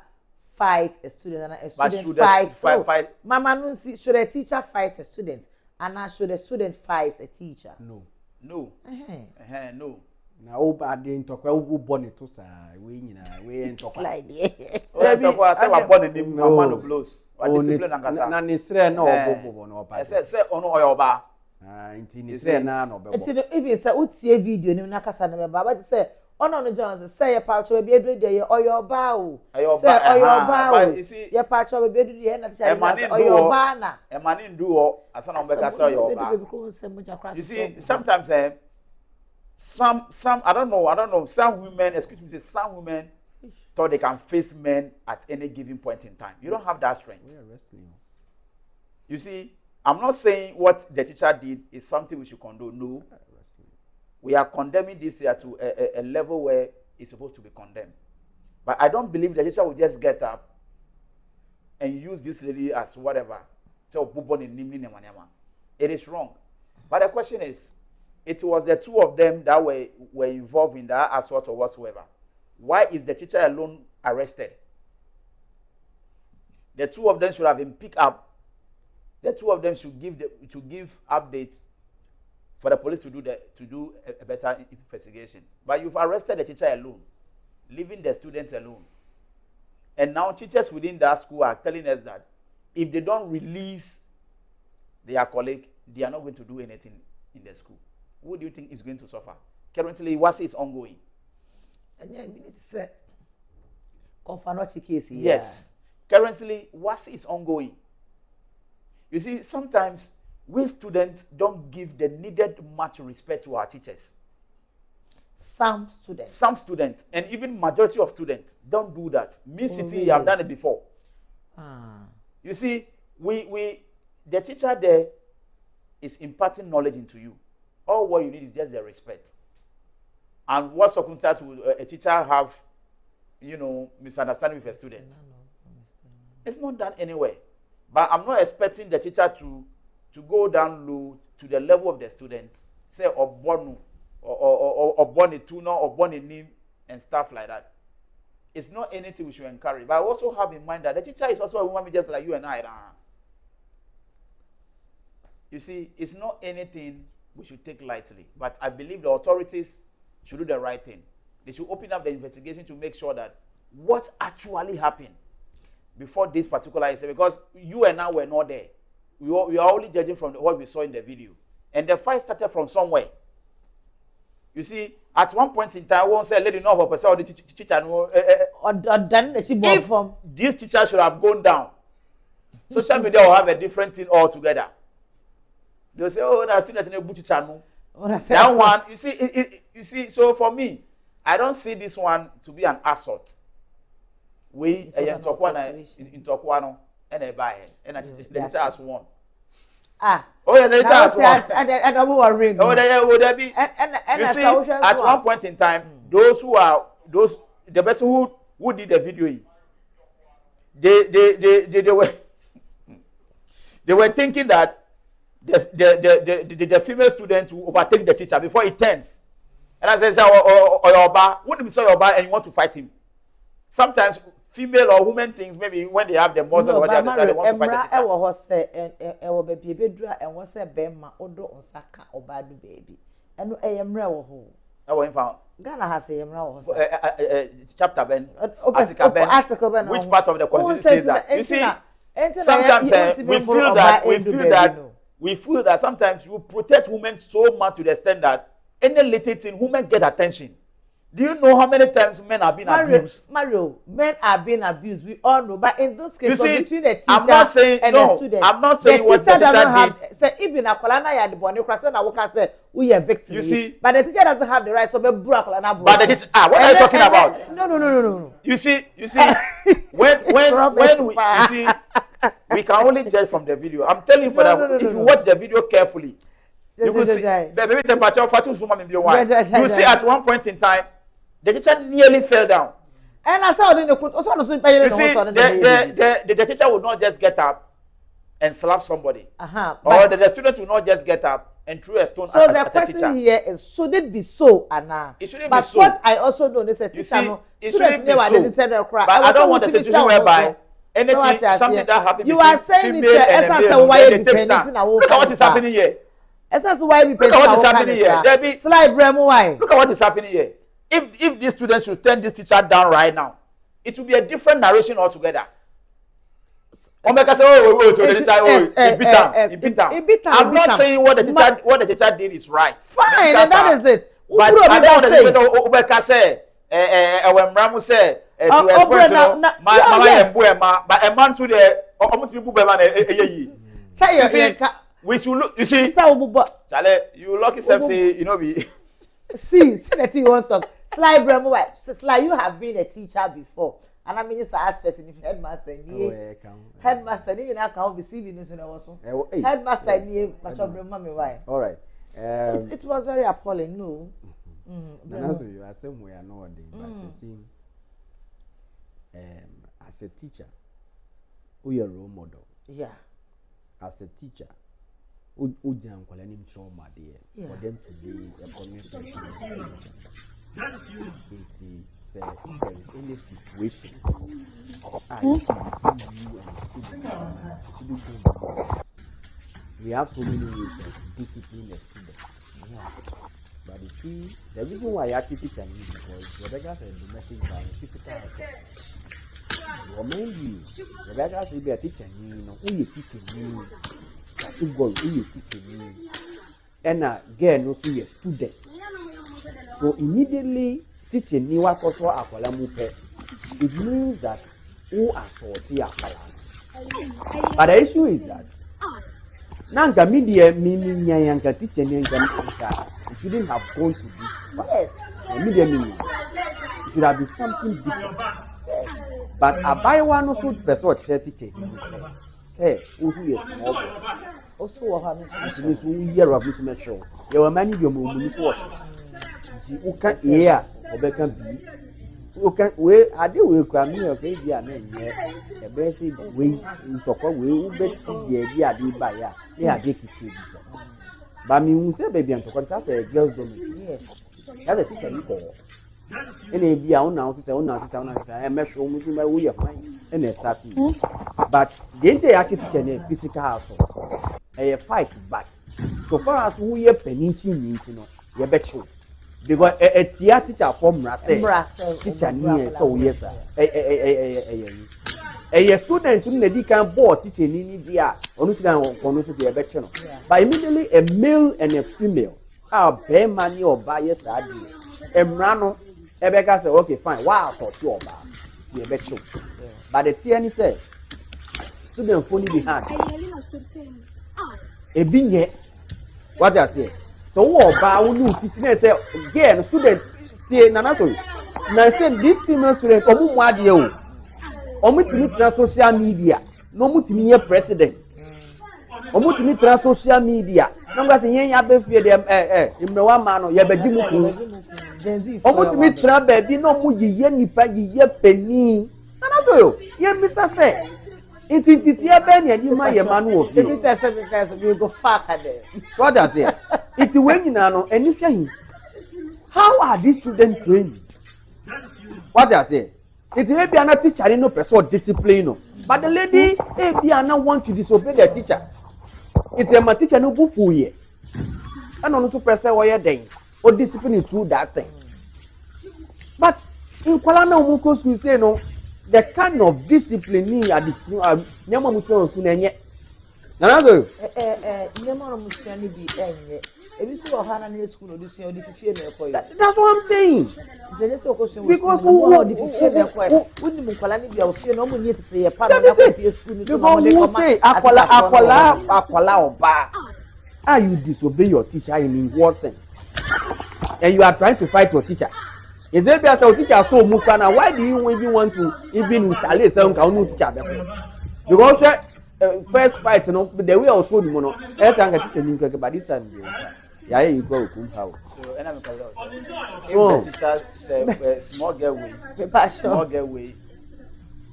B: fight a student and a student fight? Mama, no, should a teacher fight a student and should a student fight a teacher?
J: No. No.
D: na o ba de ntokwa wo bone to sa we nyina we ntokwa
B: Slide.
J: o ntokwa say wa bone ni mama no blows wa discipline ankasa
D: na ni sre na obobo na oba
J: say ono oyoba
D: nti ni sre na na obebo
B: nti if say utie video ni na kasa na ba ba say ono no Jones say ye patcho be edu de ye oyoba o say oyoba o ye patcho be edu de na teacher oyoba na
J: e mani ndu ho asa na obeka say oyoba. You see sometimes some I don't know some women, excuse me, say some women thought they can face men at any given point in time. You don't have that strength. You see, I'm not saying what the teacher did is something we should condone. No. We are condemning this here to a level where it's supposed to be condemned. But I don't believe the teacher will just get up and use this lady as whatever. So it is wrong. But the question is, it was the two of them that were involved in that assault or whatsoever. Why is the teacher alone arrested? The two of them should have been picked up. The two of them should give updates for the police to do a better investigation. But you've arrested the teacher alone, leaving the students alone. And now teachers within that school are telling us that if they don't release their colleague, they are not going to do anything in the school. Who do you think is going to suffer? Currently, WASI is ongoing.
B: And yeah, case.
J: Yes. Currently, WASI is ongoing. You see, sometimes we students don't give the needed much respect to our teachers.
B: Some students,
J: and even majority of students don't do that. Me City, you have done it before. You see, the teacher there is imparting knowledge into you. All what you need is just the respect. And what circumstance will a teacher have, misunderstanding with a student? It's not done anywhere. But I'm not expecting the teacher to go down low to the level of the student, say Obonu or Boni Tuna or Boni Nim and stuff like that. It's not anything we should encourage. But I also have in mind that the teacher is also a woman just like you and I. You see, it's not anything we should take lightly. But I believe the authorities should do the right thing. They should open up the investigation to make sure that what actually happened before this particular incident, because you and I were not there. We are only judging from what we saw in the video. And the fight started from somewhere. You see, at one point in time, I won't say, lady, no, but the teacher, if this teacher should have gone down, social media will have a different thing altogether. They'll say, oh, that's still a butcher channel. That one, you see, so for me, I don't see this one to be an assault. We in Tokwano and a buy and the teacher has won. Oh, yeah, the teacher has won. Oh, would there be? You see, at one point in time, the person who did the video, they were thinking that the female student will overtake the teacher before he turns. And I said, Oyoba, when you say Oyoba and you want to fight him, sometimes female or women things, maybe when they have the muscle or they want to fight
B: Ghana has a
J: chapter ben, article ben. Which part of the constitution says that? You see, sometimes we feel that sometimes you protect women so much to the extent that any little thing, women get attention. Do you know how many times men have been abused?
B: Mario, men are being abused. We all know. But in this case, between the teacher
J: I'm not saying,
B: and the student,
J: I'm not saying what the teacher did.
B: Say, even a Kolana ya the bonnet, Krasana Waka say, we are victims.
J: You see,
B: but the teacher doesn't have the right to be Burakolana.
J: But the teacher, what are you talking about?
B: No.
J: You see, when you see, we can only judge from the video. I'm telling you for that. If you watch the video carefully, you will see. Baby, temperature you see at one point in time, the teacher nearly fell down.
B: And I saw the
J: the teacher would not just get up and slap somebody. Or the student will not just get up and throw a stone at the teacher. So the question
B: here is, should it be so, Anna?
J: It shouldn't
B: be
J: so.
B: But what I also know is that
J: it shouldn't be so. But I don't want a situation whereby anything, something that happened between female and a male, they take stand. Look at what is happening here.
B: That's why we
J: look at what is happening here. Debbie,
B: slide Bremo, why?
J: Look at what is happening here. If these students should turn this teacher down right now, it will be a different narration altogether. Omeka say, oh, he beat him. I'm not saying what the teacher did is right.
B: Fine, and that is it.
J: But I don't understand Omeka say, when Ramu say, to express, but a man to the almost people say we should look. You see, Chale, you lock yourself. Say, you know, be.
B: See, say the thing you want to talk. Sly Bremo, Sly, you have been a teacher before. And I mean, it's ask person if headmaster near headmaster, you know, can't receive news in our headmaster near much of mommy. Why?
D: All right.
B: It was very appalling. No,
D: you are somewhere nowadays, but you see, as a teacher, we are a role model.
B: Yeah.
D: As a teacher, we don't trauma there for them to be a community. It's say there is any situation I see between you and the student, it shouldn't go like this. We have so many ways of disciplining a student. Yeah. But you see, the reason why I actually teach an is because Rebecca said domestic violence, physical assault. You mind you, Rebecca said be a teacher, you know, who you teaching me, to go, who you teaching me, and again also a student. So immediately teaching new akoso akwala mupe, it means that who are sorti akwala. But the issue is that nanga media meaning yanka teaching yanka it shouldn't have gone to this part.
B: Yes.
D: The media meaning it should have been something different. Yes. But a buy one also person teaching say also yes small also have this year of this metro. There were many of them you can hear or can be. You can we I did we come here okay be an a basic way in talk away who bet see the idea did by ya. They are taking it. But me who say baby and talk that's a girl's domain. Yes. That's a teacher you call. Any be our now say on I met from my way of mine and starting. But didn't they actually teach a physical assault? A fight, but so far as we are penitching, you know, you bet you. Because a teacher formula say teacher near so yes sir a student in the can board teaching in India on the election but immediately a male and a female our pay money or bias idea Emrano Ebeka say okay fine wow for you about the election but the TN said student fully behind a being what I say. So what about you teaching say again student say nana so na say this female student omu ade o omu timi tra social media no omu timi ye president omu timi tra social media no nga say yen ya be fie dem imrewa ma no ye bedi mu ku omu timi tra baby no omu yiye nipa yiye pani nana so yo ye misa say intintiti ebe ni adima ye manu ofi
B: if it is because we go fuck at them
D: what does say it when you know any him how are these students trained what they say it may be another teacher no person discipline no but the lady be not want to disobey the teacher it's a teacher no bufu here and on so person why then or discipline through that thing but in kwala umuko school say no the kind of discipline ni addition nyama muso school enye na go
B: nyama muso ni bi enye. That's what
D: I'm saying. Because how you disobey your teacher in what sense? And you are trying to fight your teacher. Is it because your teacher so mukana? Why do you even want to even retaliate some teacher? Because first fight, you know, the way I was told you know, else I'm teaching you but this time yeah, you go to how.
J: So, and I'm if the teacher say small girl way,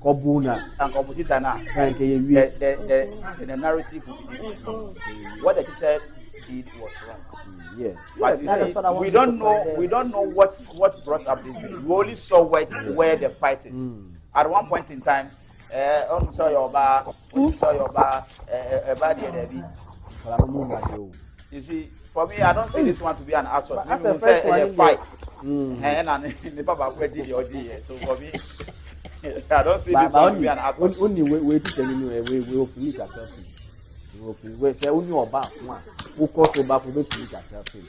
D: Kobuna
J: and competitor now. The narrative will be different. What the teacher did was wrong.
D: Yeah,
J: but you see, we don't know what brought up this. We only saw where the fight is. At one point in time, saw your bar, You see, for me, I don't see this one to be an assault.
D: That's
J: Maybe
D: the
J: we say
D: first one
J: a
D: in
J: fight.
D: there.
J: And the Papa Kweti the OG. So for me, I don't see this one to be an assault.
D: Only we to anyway, we will finish at traffic. We will finish. We say only about one. Who cause about for finish at traffic.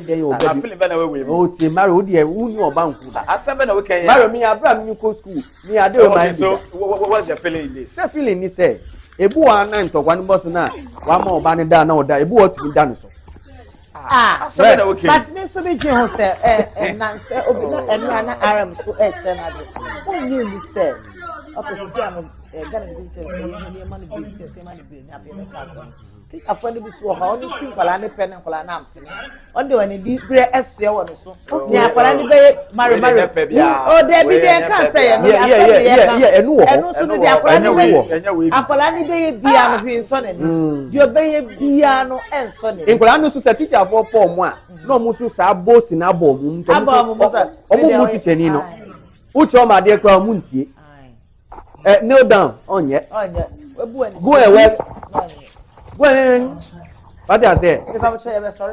D: Then you
J: I'm feeling better away.
D: Oh, Tim Mario, dear, who knew about
J: I said, okay.
D: Mario, me, Abraham, you go school. Me, I don't mind.
J: So, what's the feeling in this?
D: The feeling is say, Ebu one to one boss now, one more banner down now, that Ebu what to be done so.
J: Okay.
B: But me so be Jane say and Nancy obi and Rana Aram so external. Who knew this say? Okay, so I'm gonna do this. You money be say money be na fe class. Think afọ bi so ha onu tin kwala ne pen kwala na amfene. On the one bi bre ese wo no so. Ni akwala ni be mari. Oh, there be dey can say
D: yeah, enu wo.
B: Enu so no dey akwala ni be. Akwala ni be bia no fi so ne. Dio be bia no enso ne.
D: Nkwala no so say teacher for Paul mo a. No mo so sa boss na abo mu. Omo mu teacher ni no. Uche o ma de kwa mu ntie. Kneel down. Onye. Go away. When what I say?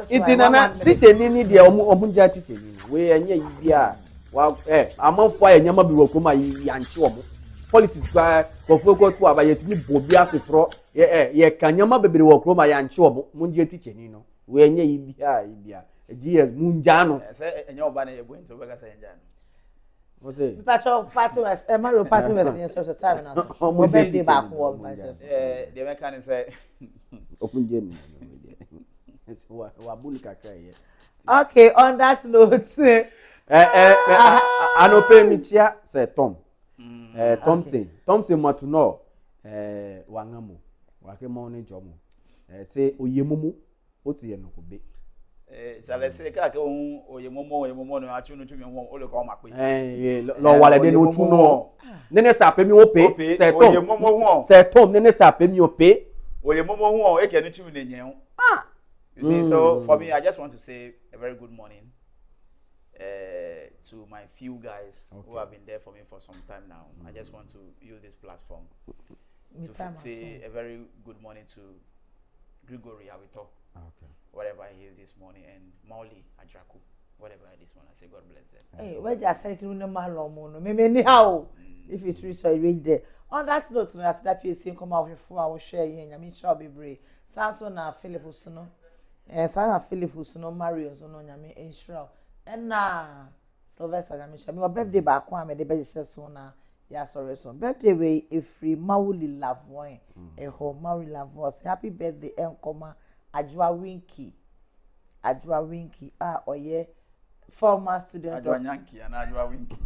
D: It's na teacher ni dia omunja teacher ni. We anya yibia. Wa amafo a nyama bi wokoma yanchi omo. Politics kwa kofoko to aba yetimi bobi afetro. Ye kanyama bebere wokoma yanchi omo. Munja teacher ni no. We anya yibia. Eji munja no.
J: Say enya oba na ye going to bega say enya no.
B: What's it? Party was Mario party was in such a time now. Mo birthday back home.
J: The American say
D: open Jenny.
B: Okay, on that note,
D: anope michia say Tom. Thompson matuno wangamo. Wake morning jomo. Say oyemumu oti ye no kobe.
J: Shall I say ka oyemomo no achu no tumi won o le ko ma pe.
D: Lo wale de no tu no. Nene sa pe mi o pe. Say Tom.
J: Oyemomo hu.
D: Say Tom nene sa pe mi o pe.
J: Oyemomo hu e ke no tumi ne nyen. You see, so for me, I just want to say a very good morning to my few guys who have been there for me for some time now. I just want to use this platform to say a very good morning to Gregory Awito, whatever he is this morning, and Mauli Adraku, whatever this morning. I say God bless them.
B: Hey, where just say no malo me anyhow. If it reach or reach there. On that note, no, as that PSC come out before I will share here. I mean, shall be brave. Sanso na Philip Usuno. Sana Philip Usuno Mario so no nyame ensure. And na Sylvester nyame sha me birthday ba kwa me de be so na ya sorry so. Birthday we efri Mauli Lavoin. Eho Mauli Lavos. Happy birthday enkoma Ajwa Winky. Oye former student
J: Ajwa Nyanki and Ajwa Winky.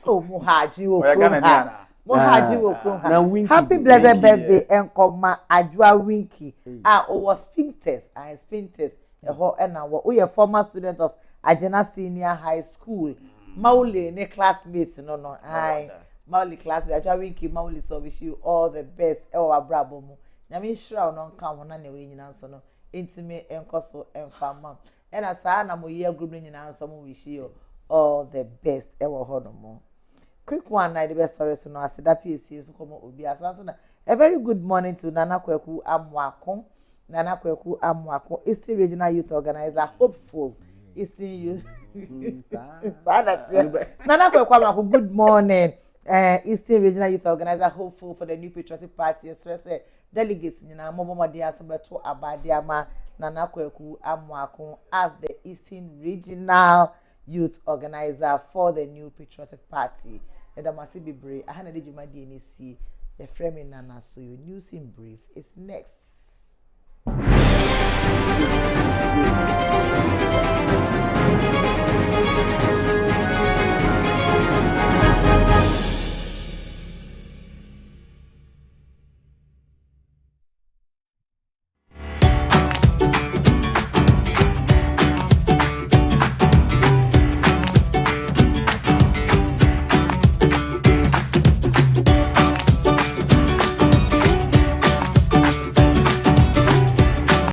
B: Oh, Muhaji Wokro. Happy blessed birthday, Enkoma Ajwa Winky. Was Sphinxes. We are former student of Ajena Senior High School. Mauli, ne classmates, no. Mauli classmates, Ajwa Winky, Mauli, so wish you all the best. Bravo. Nyami shra no come on any way in answer no. Intimate enkoso enfama. And as I am a year group in answer, wish you all the best. Quick one, I the best sorry so no. I said that PSC so come obi asanso. A very good morning to Nana Kweku Amwako, Eastern Regional Youth Organizer, hopeful Eastern Youth. Nana Kweku Amwako, good morning. Eastern Regional Youth Organizer, hopeful for the new patriotic party. Stress delegates in our mobile media to Abadiama Nana Kweku Amwako as the Eastern Regional Youth Organizer for the new patriotic party. And I must be brave. I had a DNC. The framing Nana, so your news in brief is next.